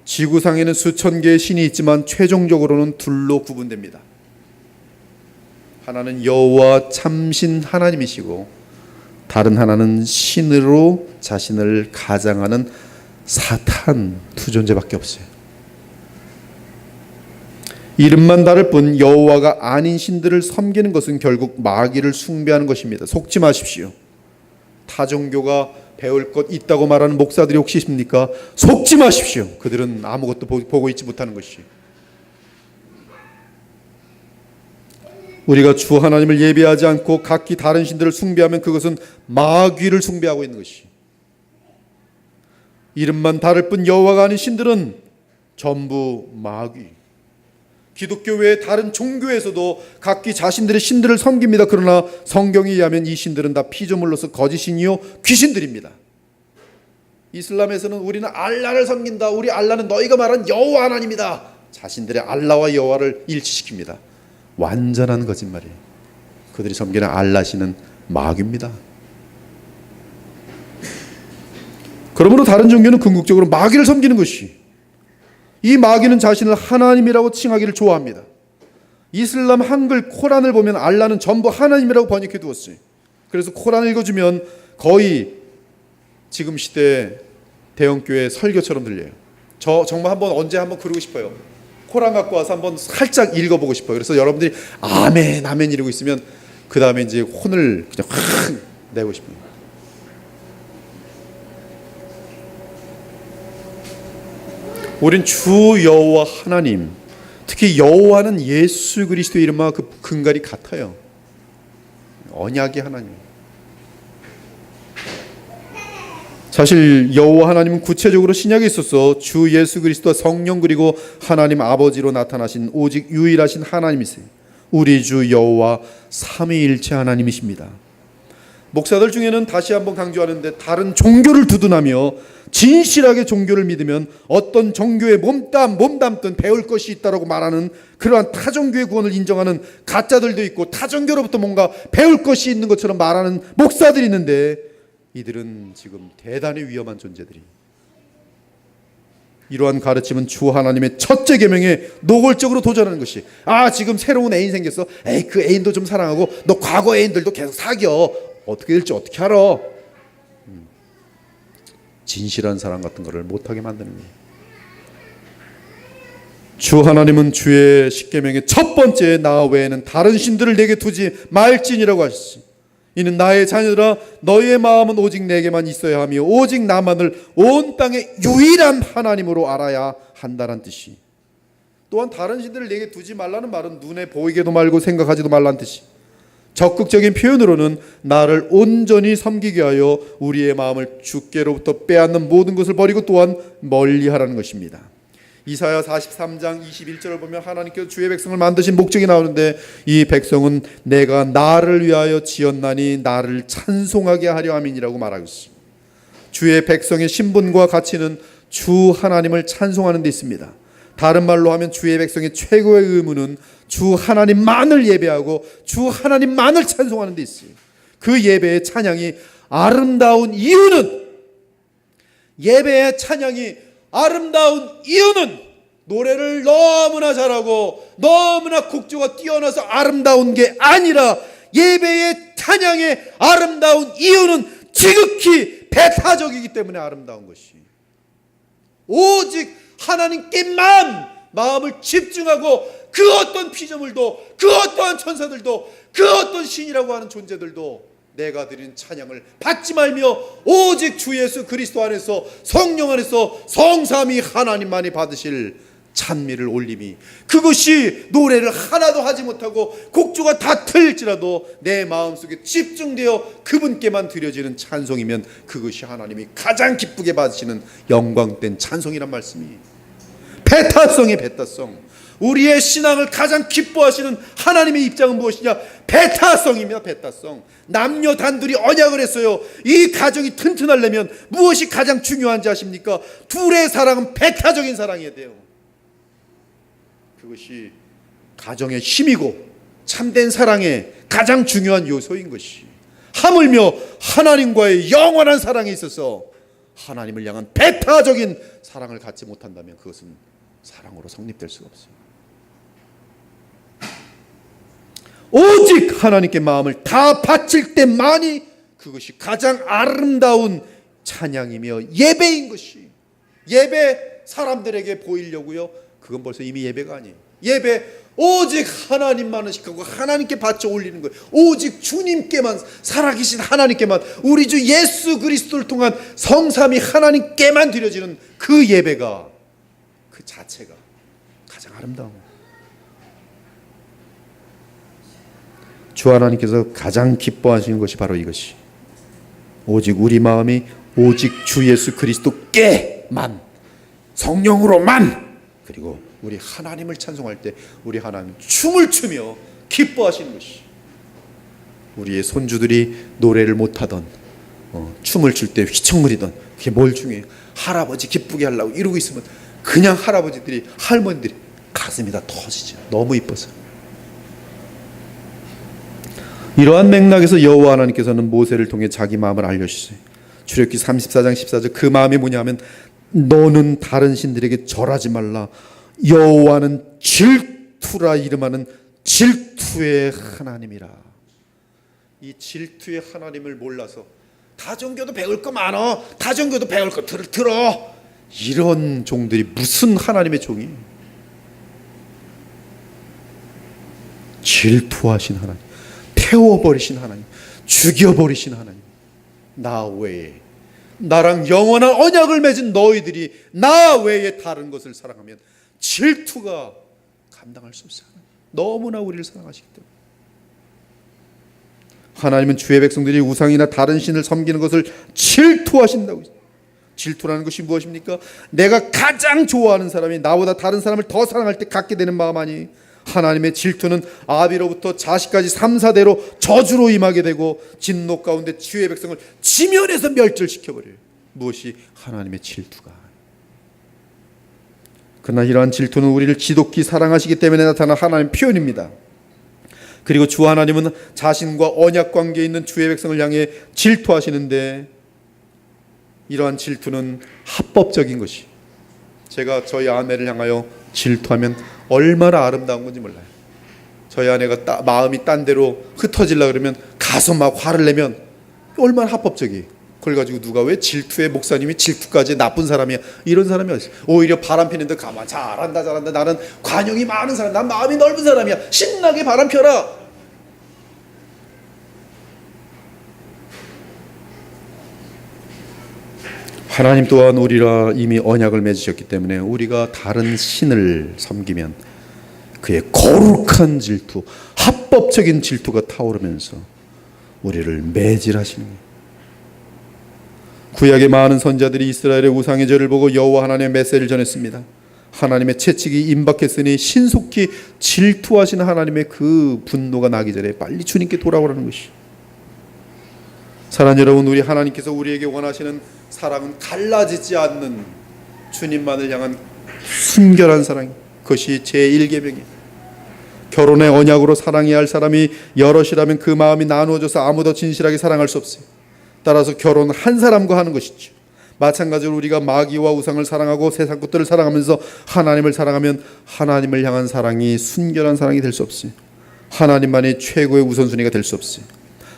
지구상에는 수천 개의 신이 있지만 최종적으로는 둘로 구분됩니다. 하나는 여호와 참신 하나님이시고 다른 하나는 신으로 자신을 가장하는 사탄, 두 존재밖에 없어요. 이름만 다를 뿐 여호와가 아닌 신들을 섬기는 것은 결국 마귀를 숭배하는 것입니다. 속지 마십시오. 타 종교가 배울 것 있다고 말하는 목사들이 혹시 있습니까? 속지 마십시오. 그들은 아무것도 보고 있지 못하는 것이. 우리가 주 하나님을 예배하지 않고 각기 다른 신들을 숭배하면 그것은 마귀를 숭배하고 있는 것이. 이름만 다를 뿐 여호와가 아닌 신들은 전부 마귀. 기독교 외의 다른 종교에서도 각기 자신들의 신들을 섬깁니다. 그러나 성경에 의하면 이 신들은 다 피조물로서 거짓신이요 귀신들입니다. 이슬람에서는 우리는 알라를 섬긴다. 우리 알라는 너희가 말한 여호와 하나님이다. 자신들의 알라와 여호와를 일치시킵니다. 완전한 거짓말이에요. 그들이 섬기는 알라신은 마귀입니다. 그러므로 다른 종교는 궁극적으로 마귀를 섬기는 것이. 이 마귀는 자신을 하나님이라고 칭하기를 좋아합니다. 이슬람 한글 코란을 보면 알라는 전부 하나님이라고 번역해 두었어요. 그래서 코란 읽어주면 거의 지금 시대 대형교회 설교처럼 들려요. 저 정말 언제 한번 그러고 싶어요. 코란 갖고 와서 한번 살짝 읽어보고 싶어요. 그래서 여러분들이 아멘 아멘 이러고 있으면 그 다음에 이제 혼을 그냥 확 내고 싶어요. 우린 주 여호와 하나님, 특히 여호와는 예수 그리스도의 이름과 그 근갈이 같아요. 언약의 하나님. 사실 여호와 하나님은 구체적으로 신약에 있어서 주 예수 그리스도와 성령 그리고 하나님 아버지로 나타나신 오직 유일하신 하나님이세요. 우리 주 여호와 삼위일체 하나님이십니다. 목사들 중에는 다시 한번 강조하는데 다른 종교를 두둔하며 진실하게 종교를 믿으면 어떤 종교에 몸담든 배울 것이 있다라고 말하는 그러한 타종교의 구원을 인정하는 가짜들도 있고 타종교로부터 뭔가 배울 것이 있는 것처럼 말하는 목사들이 있는데 이들은 지금 대단히 위험한 존재들이. 이러한 가르침은 주 하나님의 첫째 계명에 노골적으로 도전하는 것이, 지금 새로운 애인 생겼어, 그 애인도 좀 사랑하고 너 과거 애인들도 계속 사겨, 어떻게 될지 어떻게 알아. 진실한 사랑 같은 거를 못하게 만드는 거예요. 주 하나님은 주의 십계명의 첫 번째 나 외에는 다른 신들을 내게 두지 말지니라고 하셨지. 이는 나의 자녀들아 너희의 마음은 오직 내게만 있어야 하며 오직 나만을 온 땅의 유일한 하나님으로 알아야 한다는 뜻이. 또한 다른 신들을 내게 두지 말라는 말은 눈에 보이게도 말고 생각하지도 말라는 뜻이. 적극적인 표현으로는 나를 온전히 섬기게 하여 우리의 마음을 주께로부터 빼앗는 모든 것을 버리고 또한 멀리하라는 것입니다. 이사야 43장 21절을 보면 하나님께서 주의 백성을 만드신 목적이 나오는데, 이 백성은 내가 나를 위하여 지었나니 나를 찬송하게 하려 함이니라고 말하고 있습니다. 주의 백성의 신분과 가치는 주 하나님을 찬송하는 데 있습니다. 다른 말로 하면 주의 백성의 최고의 의무는 주 하나님만을 예배하고 주 하나님만을 찬송하는 데 있어요. 그 예배의 찬양이 아름다운 이유는, 예배의 찬양이 아름다운 이유는 노래를 너무나 잘하고 너무나 곡조가 뛰어나서 아름다운 게 아니라, 예배의 찬양의 아름다운 이유는 지극히 배타적이기 때문에 아름다운 것이, 오직 하나님께만 마음을 집중하고 그 어떤 피조물도, 그 어떠한 천사들도, 그 어떤 신이라고 하는 존재들도 내가 드린 찬양을 받지 말며 오직 주 예수 그리스도 안에서, 성령 안에서 성삼위 하나님만이 받으실 찬미를 올림이, 그것이 노래를 하나도 하지 못하고 곡조가 다 틀릴지라도 내 마음속에 집중되어 그분께만 드려지는 찬송이면 그것이 하나님이 가장 기쁘게 받으시는 영광된 찬송이란 말씀이에요. 배타성의 배타성. 우리의 신앙을 가장 기뻐하시는 하나님의 입장은 무엇이냐? 배타성입니다. 배타성. 남녀 단둘이 언약을 했어요. 이 가정이 튼튼하려면 무엇이 가장 중요한지 아십니까? 둘의 사랑은 배타적인 사랑이어야 돼요. 그것이 가정의 힘이고 참된 사랑의 가장 중요한 요소인 것이, 하물며 하나님과의 영원한 사랑에 있어서 하나님을 향한 배타적인 사랑을 갖지 못한다면 그것은 사랑으로 성립될 수가 없어요. 오직 하나님께 마음을 다 바칠 때만이 그것이 가장 아름다운 찬양이며 예배인 것이, 예배 사람들에게 보이려고요? 그건 벌써 이미 예배가 아니에요. 예배 오직 하나님만을 시키고 하나님께 바쳐 올리는 거예요. 오직 주님께만, 살아계신 하나님께만, 우리 주 예수 그리스도를 통한 성삼위 하나님께만 드려지는 그 예배가, 그 자체가 가장 아름다운 거예요. 주 하나님께서 가장 기뻐하시는 것이 바로 이것이, 오직 우리 마음이 오직 주 예수 그리스도께만, 성령으로만, 그리고 우리 하나님을 찬송할 때 우리 하나님 춤을 추며 기뻐하시는 것이, 우리의 손주들이 노래를 못하던 춤을 출 때 휘청거리던 그게 뭘 중요해요? 할아버지 기쁘게 하려고 이러고 있으면 그냥 할아버지들이, 할머니들이 가슴이 다 터지죠. 너무 이뻐서. 이러한 맥락에서 여호와 하나님께서는 모세를 통해 자기 마음을 알려주세요. 출애굽기 34장 14절, 그 마음이 뭐냐면 너는 다른 신들에게 절하지 말라. 여호와는 질투라 이름하는 질투의 하나님이라. 이 질투의 하나님을 몰라서 다종교도 배울 거 많어, 다종교도 배울 거 들어, 이런 종들이 무슨 하나님의 종이에요? 질투하신 하나님, 태워버리신 하나님, 죽여버리신 하나님, 나 외에, 나랑 영원한 언약을 맺은 너희들이 나 외에 다른 것을 사랑하면 질투가 감당할 수 없어요. 너무나 우리를 사랑하시기 때문에. 하나님은 주의 백성들이 우상이나 다른 신을 섬기는 것을 질투하신다고. 질투라는 것이 무엇입니까? 내가 가장 좋아하는 사람이 나보다 다른 사람을 더 사랑할 때 갖게 되는 마음 아니에요? 하나님의 질투는 아비로부터 자식까지 3, 4대로 저주로 임하게 되고 진노 가운데 지혜의 백성을 지면에서 멸절시켜버려요. 무엇이? 하나님의 질투가. 그러나 이러한 질투는 우리를 지독히 사랑하시기 때문에 나타난 하나님의 표현입니다. 그리고 주 하나님은 자신과 언약 관계에 있는 주의 백성을 향해 질투하시는데, 이러한 질투는 합법적인 것이, 제가 저희 아내를 향하여 질투하면 얼마나 아름다운 건지 몰라요. 저희 아내가 마음이 딴 데로 흩어지려고 그러면 가서 막 화를 내면 얼마나 합법적이에요. 그걸 가지고 누가 왜 질투의 목사님이 질투까지 나쁜 사람이야, 이런 사람이 어디 있어요. 오히려 바람 피는데 가만, 잘한다 나는 관용이 많은 사람, 난 마음이 넓은 사람이야, 신나게 바람 펴라. 하나님 또한 우리라 이미 언약을 맺으셨기 때문에 우리가 다른 신을 섬기면 그의 거룩한 질투, 합법적인 질투가 타오르면서 우리를 매질하시는 거예요. 구약의 많은 선자들이 이스라엘의 우상의 죄를 보고 여호와 하나님의 메시지를 전했습니다. 하나님의 채찍이 임박했으니 신속히 질투하시는 하나님의 그 분노가 나기 전에 빨리 주님께 돌아오라는 것이. 사랑하는 여러분, 우리 하나님께서 우리에게 원하시는 사랑은 갈라지지 않는 주님만을 향한 순결한 사랑, 그것이 제1계명이에요. 결혼의 언약으로 사랑해야 할 사람이 여럿이라면 그 마음이 나누어져서 아무도 진실하게 사랑할 수 없어요. 따라서 결혼 한 사람과 하는 것이죠. 마찬가지로 우리가 마귀와 우상을 사랑하고 세상 것들을 사랑하면서 하나님을 사랑하면 하나님을 향한 사랑이 순결한 사랑이 될 수 없어요. 하나님만이 최고의 우선순위가 될 수 없어요.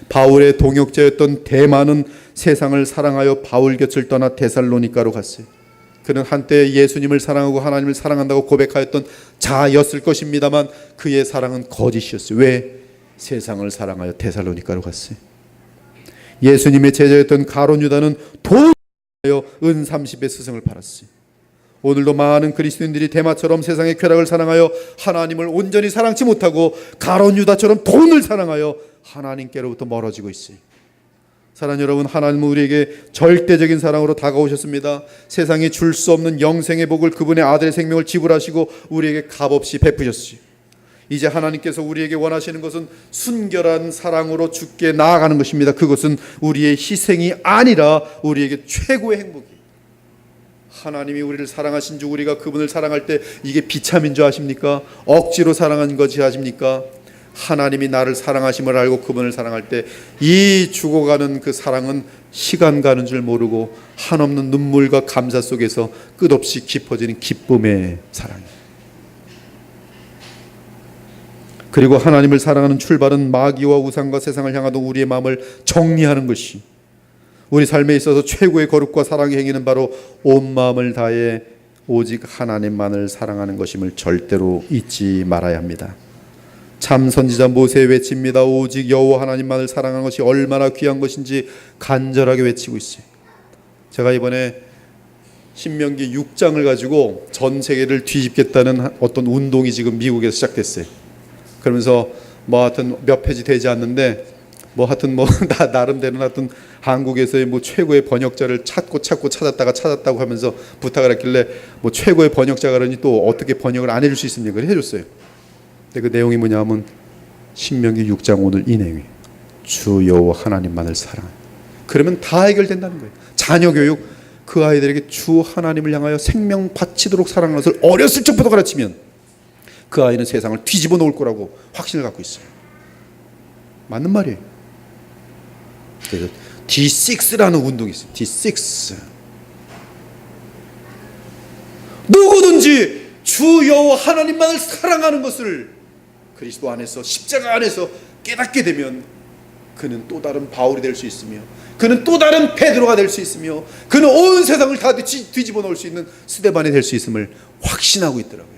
바울의 동역자였던 데마는 세상을 사랑하여 바울 곁을 떠나 데살로니가로 갔어요. 그는 한때 예수님을 사랑하고 하나님을 사랑한다고 고백하였던 자였을 것입니다만 그의 사랑은 거짓이었어요. 왜? 세상을 사랑하여 데살로니가로 갔어요. 예수님의 제자였던 가룟 유다는 돈을 위하여 은 30의 스승을 팔았어요. 오늘도 많은 그리스도인들이 데마처럼 세상의 쾌락을 사랑하여 하나님을 온전히 사랑치 못하고 가룟 유다처럼 돈을 사랑하여 하나님께로부터 멀어지고 있어요. 사랑하는 여러분, 하나님은 우리에게 절대적인 사랑으로 다가오셨습니다. 세상이 줄 수 없는 영생의 복을 그분의 아들의 생명을 지불하시고 우리에게 값없이 베푸셨어요. 이제 하나님께서 우리에게 원하시는 것은 순결한 사랑으로 주께 나아가는 것입니다. 그것은 우리의 희생이 아니라 우리에게 최고의 행복이에요. 하나님이 우리를 사랑하신 줄 우리가 그분을 사랑할 때 이게 비참인 줄 아십니까? 억지로 사랑한 것이 아십니까? 하나님이 나를 사랑하심을 알고 그분을 사랑할 때 이 죽어가는 그 사랑은 시간 가는 줄 모르고 한없는 눈물과 감사 속에서 끝없이 깊어지는 기쁨의 사랑이에요. 그리고 하나님을 사랑하는 출발은 마귀와 우상과 세상을 향하던 우리의 마음을 정리하는 것이, 우리 삶에 있어서 최고의 거룩과 사랑의 행위는 바로 온 마음을 다해 오직 하나님만을 사랑하는 것임을 절대로 잊지 말아야 합니다. 참 선지자 모세의 외칩니다. 오직 여호와 하나님만을 사랑하는 것이 얼마나 귀한 것인지 간절하게 외치고 있어요. 제가 이번에 신명기 6장을 가지고 전 세계를 뒤집겠다는 어떤 운동이 지금 미국에서 시작됐어요. 그러면서 뭐 하여튼 몇 페이지 되지 않는데 뭐 하여튼 뭐 나름대로 하여튼 한국에서의 뭐 최고의 번역자를 찾고 찾았다고 하면서 부탁을 했길래 뭐 최고의 번역자가 그러니 또 어떻게 번역을 안 해줄 수 있습니까? 그래 해줬어요. 근데 그 내용이 뭐냐면 신명기 6장 오늘 이 내용이 주 여호와 하나님만을 사랑. 그러면 다 해결된다는 거예요. 자녀 교육, 그 아이들에게 주 하나님을 향하여 생명 바치도록 사랑하는 것을 어렸을 적부터 가르치면 그 아이는 세상을 뒤집어 놓을 거라고 확신을 갖고 있어요. 맞는 말이에요. 그래서 D6라는 운동이 있어요. D6. 누구든지 주 여호와 하나님만을 사랑하는 것을 그리스도 안에서 십자가 안에서 깨닫게 되면 그는 또 다른 바울이 될 수 있으며 그는 또 다른 베드로가 될 수 있으며 그는 온 세상을 다 뒤집어 놓을 수 있는 스데반이 될 수 있음을 확신하고 있더라고요.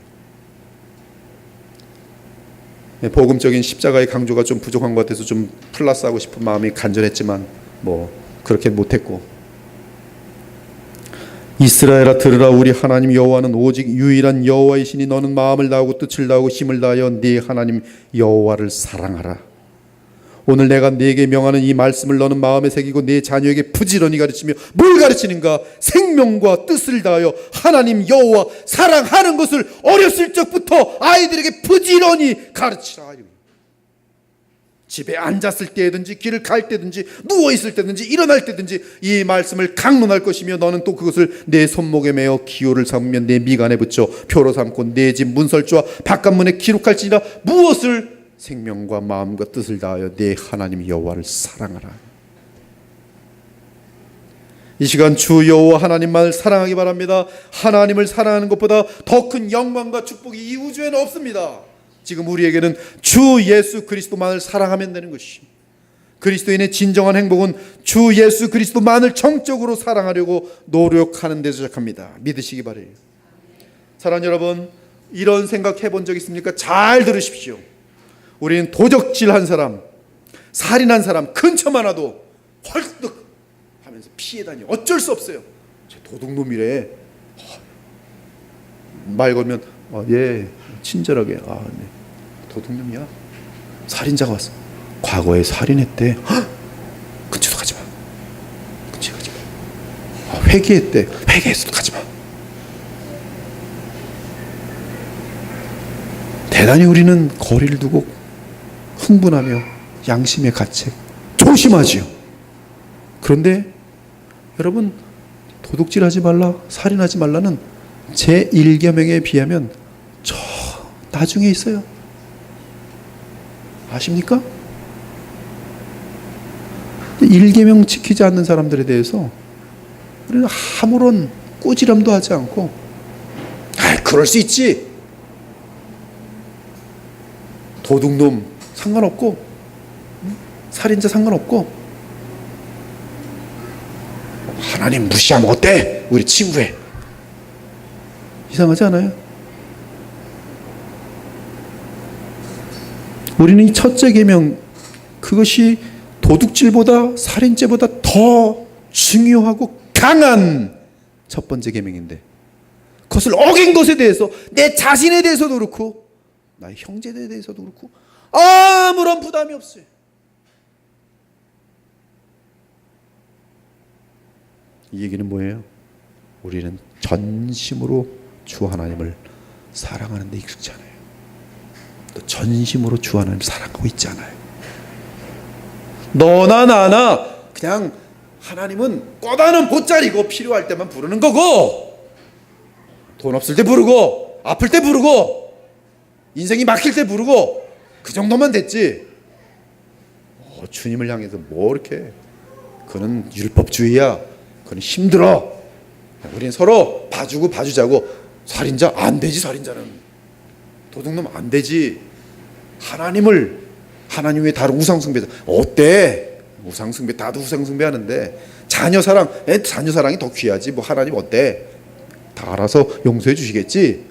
복음적인 십자가의 강조가 좀 부족한 것 같아서 좀 플러스하고 싶은 마음이 간절했지만 뭐 그렇게 못했고, 이스라엘아 들으라. 우리 하나님 여호와는 오직 유일한 여호와이시니 너는 마음을 다하고 뜻을 다하고 힘을 다하여 네 하나님 여호와를 사랑하라. 오늘 내가 네게 명하는 이 말씀을 너는 마음에 새기고 네 자녀에게 부지런히 가르치며 뭘 가르치는가? 생명과 뜻을 다하여 하나님 여호와 사랑하는 것을 어렸을 적부터 아이들에게 부지런히 가르치라. 집에 앉았을 때든지 길을 갈 때든지 누워있을 때든지 일어날 때든지 이 말씀을 강론할 것이며 너는 또 그것을 내 손목에 매어 기호를 삼으면 내 미간에 붙여 표로 삼고 내 집 문설주와 바깥문에 기록할지니라. 무엇을? 생명과 마음과 뜻을 다하여 내 하나님 여호와를 사랑하라. 이 시간 주 여호와 하나님만을 사랑하기 바랍니다. 하나님을 사랑하는 것보다 더 큰 영광과 축복이 이 우주에는 없습니다. 지금 우리에게는 주 예수 그리스도만을 사랑하면 되는 것이, 그리스도인의 진정한 행복은 주 예수 그리스도만을 정적으로 사랑하려고 노력하는 데서 시작합니다. 믿으시기 바래요. 사랑하는 여러분, 이런 생각 해본 적 있습니까? 잘 들으십시오. 우리는 도적질한 사람, 살인한 사람 근처만 와도 헐떡 하면서 피해 다녀. 어쩔 수 없어요. 저 도둑놈이래. 말 걸면 예, 친절하게 네. 도둑놈이야. 살인자가 왔어. 과거에 살인했대. 근처도 가지 마. 근처 가지 마. 회개했대. 회개했어도 가지 마. 대단히 우리는 거리를 두고 흥분하며 양심의 가책 조심하지요. 그런데 여러분, 도둑질하지 말라, 살인하지 말라는 제1계명에 비하면 저 나중에 있어요. 아십니까? 1계명 지키지 않는 사람들에 대해서 우리는 아무런 꾸지람도 하지 않고 그럴 수 있지, 도둑놈 상관없고 살인자 상관없고 하나님 무시하면 어때? 우리 친구해. 이상하지 않아요? 우리는 이 첫째 계명, 그것이 도둑질보다 살인죄보다 더 중요하고 강한 첫 번째 계명인데, 그것을 어긴 것에 대해서, 내 자신에 대해서도 그렇고 나의 형제에 대해서도 그렇고 아무런 부담이 없어요. 이 얘기는 뭐예요? 우리는 전심으로 주 하나님을 사랑하는 데 익숙지 않아요. 또 전심으로 주 하나님을 사랑하고 있지 않아요. 너나 나나 그냥 하나님은 꼬다는 보짜리고 필요할 때만 부르는 거고, 돈 없을 때 부르고 아플 때 부르고 인생이 막힐 때 부르고 그 정도만 됐지. 주님을 향해서 뭐 이렇게, 그는 율법주의야, 그는 힘들어, 우리는 서로 봐주고 봐주자고. 살인자 안 되지, 살인자는 도둑놈 안 되지. 하나님 외에 다른 우상숭배자 어때? 우상숭배, 다도 우상숭배하는데 자녀 사랑이 더 귀하지. 뭐 하나님 어때? 다 알아서 용서해 주시겠지.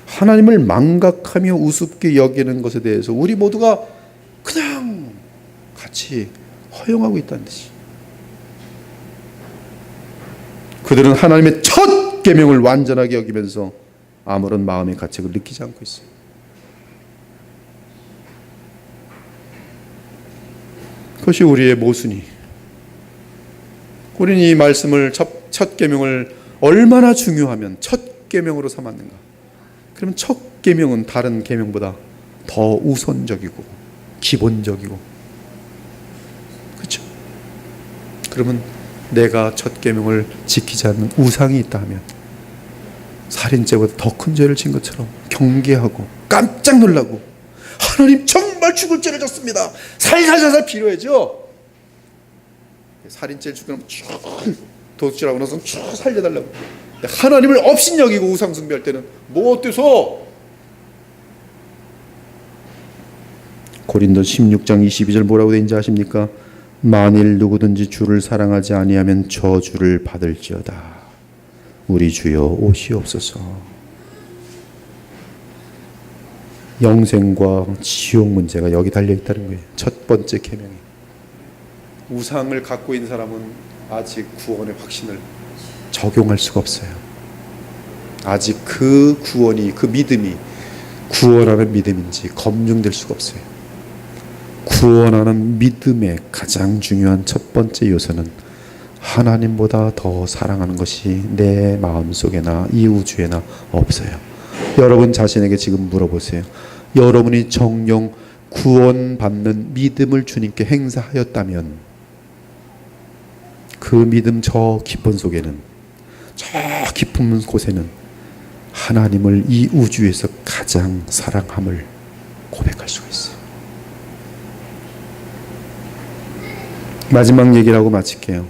하나님을 망각하며 우습게 여기는 것에 대해서 우리 모두가 그냥 같이 허용하고 있다는 뜻이. 그들은 하나님의 첫 계명을 완전하게 여기면서 아무런 마음의 가책을 느끼지 않고 있어요. 그것이 우리의 모순이. 우리는 이 말씀을 첫 계명을 얼마나 중요하면 첫 계명으로 삼았는가. 그러면 첫 계명은 다른 계명보다 더 우선적이고 기본적이고, 그렇죠? 그러면 내가 첫 계명을 지키지 않는 우상이 있다 하면 살인죄보다 더 큰 죄를 진 것처럼 경계하고 깜짝 놀라고, 하나님 정말 죽을 죄를 졌습니다, 살살살살 빌어야죠. 살인죄를 죽으면 쭉 도둑질하고 나서 쭉 살려달라고. 하나님을 업신여기고 우상숭배할 때는 뭐 어때서? 고린도 16장 22절 뭐라고 되는지 아십니까? 만일 누구든지 주를 사랑하지 아니하면 저주를 받을지어다. 우리 주여 오시옵소서. 영생과 지옥 문제가 여기 달려있다는 거예요. 첫 번째 계명이. 우상을 갖고 있는 사람은 아직 구원의 확신을 적용할 수가 없어요. 아직 그 구원이, 그 믿음이 구원하는 믿음인지 검증될 수가 없어요. 구원하는 믿음의 가장 중요한 첫 번째 요소는 하나님보다 더 사랑하는 것이 내 마음속에나 이 우주에나 없어요. 여러분 자신에게 지금 물어보세요. 여러분이 정령 구원받는 믿음을 주님께 행사하였다면 그 믿음 저 깊은 속에는, 저 깊은 곳에는 하나님을 이 우주에서 가장 사랑함을 고백할 수가 있어요. 마지막 얘기를 하고 마칠게요.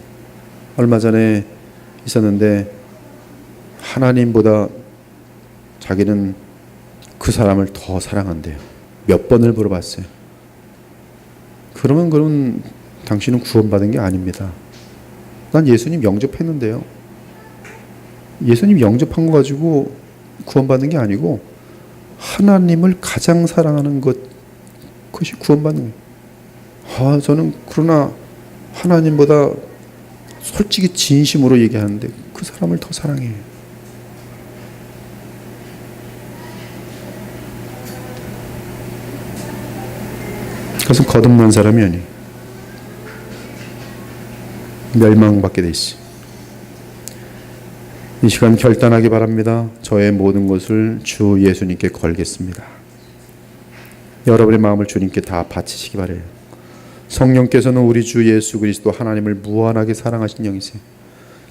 얼마 전에 있었는데 하나님보다 자기는 그 사람을 더 사랑한대요. 몇 번을 물어봤어요. 그러면 당신은 구원받은 게 아닙니다. 난 예수님 영접했는데요. 예수님 영접한 거 가지고 구원받는 게 아니고 하나님을 가장 사랑하는 것, 그것이 구원받는 거예요. 저는 그러나 하나님보다 솔직히 진심으로 얘기하는데 그 사람을 더 사랑해요. 그것은 거듭난 사람이 아니에요. 멸망받게 돼 있어요. 이 시간 결단하기 바랍니다. 저의 모든 것을 주 예수님께 걸겠습니다. 여러분의 마음을 주님께 다 바치시기 바래요. 성령께서는 우리 주 예수 그리스도 하나님을 무한하게 사랑하신 영이세요.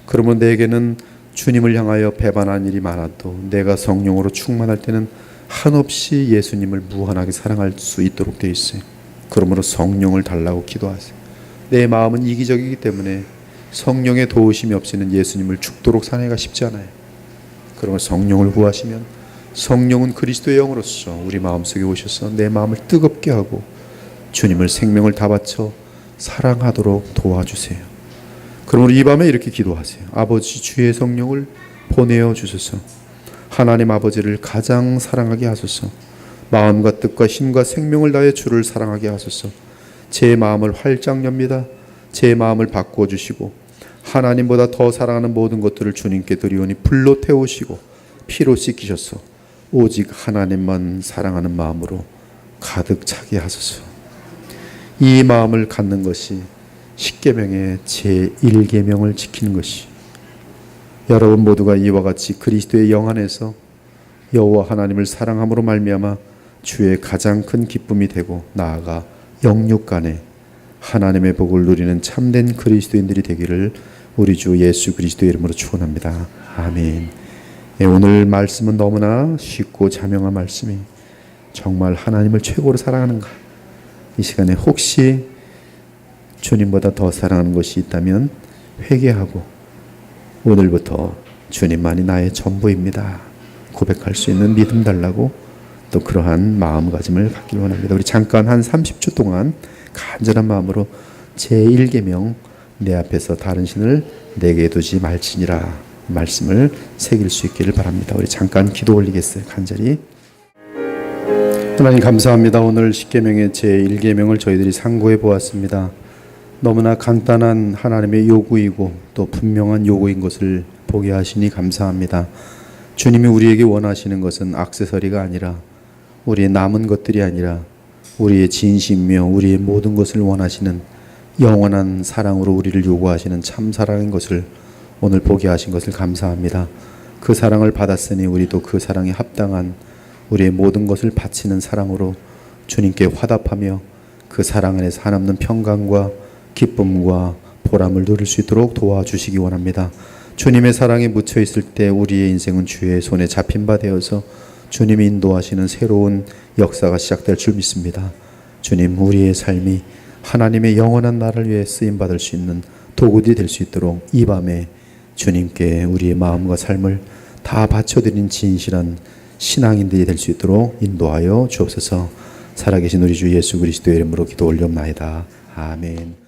그러면 내게는 주님을 향하여 배반한 일이 많아도 내가 성령으로 충만할 때는 한없이 예수님을 무한하게 사랑할 수 있도록 되어 있어요. 그러므로 성령을 달라고 기도하세요. 내 마음은 이기적이기 때문에 성령의 도우심이 없이는 예수님을 죽도록 사내가 쉽지 않아요. 그러면 성령을 구하시면 성령은 그리스도의 영으로서 우리 마음속에 오셔서 내 마음을 뜨겁게 하고 주님을 생명을 다 바쳐 사랑하도록 도와주세요. 그러므로 이 밤에 이렇게 기도하세요. 아버지, 주의 성령을 보내어 주소서. 하나님 아버지를 가장 사랑하게 하소서. 마음과 뜻과 힘과 생명을 다해 주를 사랑하게 하소서. 제 마음을 활짝 엽니다. 제 마음을 바꾸어 주시고 하나님보다 더 사랑하는 모든 것들을 주님께 드리오니 불로 태우시고 피로 씻기셔서 오직 하나님만 사랑하는 마음으로 가득 차게 하소서. 이 마음을 갖는 것이 십계명의 제1계명을 지키는 것이, 여러분 모두가 이와 같이 그리스도의 영 안에서 여호와 하나님을 사랑함으로 말미암아 주의 가장 큰 기쁨이 되고 나아가 영육 간에 하나님의 복을 누리는 참된 그리스도인들이 되기를 우리 주 예수 그리스도의 이름으로 축원합니다. 아멘. 오늘 말씀은 너무나 쉽고 자명한 말씀이 정말 하나님을 최고로 사랑하는가? 이 시간에 혹시 주님보다 더 사랑하는 것이 있다면 회개하고 오늘부터 주님만이 나의 전부입니다 고백할 수 있는 믿음 달라고 또 그러한 마음가짐을 갖기를 원합니다. 우리 잠깐 한 30초 동안 간절한 마음으로 제1계명 내 앞에서 다른 신을 내게 두지 말지니라 말씀을 새길 수 있기를 바랍니다. 우리 잠깐 기도 올리겠어요. 간절히. 하나님 감사합니다. 오늘 십계명의 제1계명을 저희들이 상고해 보았습니다. 너무나 간단한 하나님의 요구이고 또 분명한 요구인 것을 보게 하시니 감사합니다. 주님이 우리에게 원하시는 것은 액세서리가 아니라 우리의 남은 것들이 아니라 우리의 진심이며 우리의 모든 것을 원하시는 영원한 사랑으로 우리를 요구하시는 참 사랑인 것을 오늘 보게 하신 것을 감사합니다. 그 사랑을 받았으니 우리도 그 사랑에 합당한 우리의 모든 것을 바치는 사랑으로 주님께 화답하며 그 사랑 안에서 한없는 평강과 기쁨과 보람을 누릴 수 있도록 도와주시기 원합니다. 주님의 사랑에 묻혀 있을 때 우리의 인생은 주의 손에 잡힌 바 되어서 주님이 인도하시는 새로운 역사가 시작될 줄 믿습니다. 주님, 우리의 삶이 하나님의 영원한 나라를 위해 쓰임받을 수 있는 도구들이 될 수 있도록 이 밤에 주님께 우리의 마음과 삶을 다 바쳐드린 진실한 신앙인들이 될 수 있도록 인도하여 주옵소서. 살아계신 우리 주 예수 그리스도의 이름으로 기도 올려옵나이다. 아멘.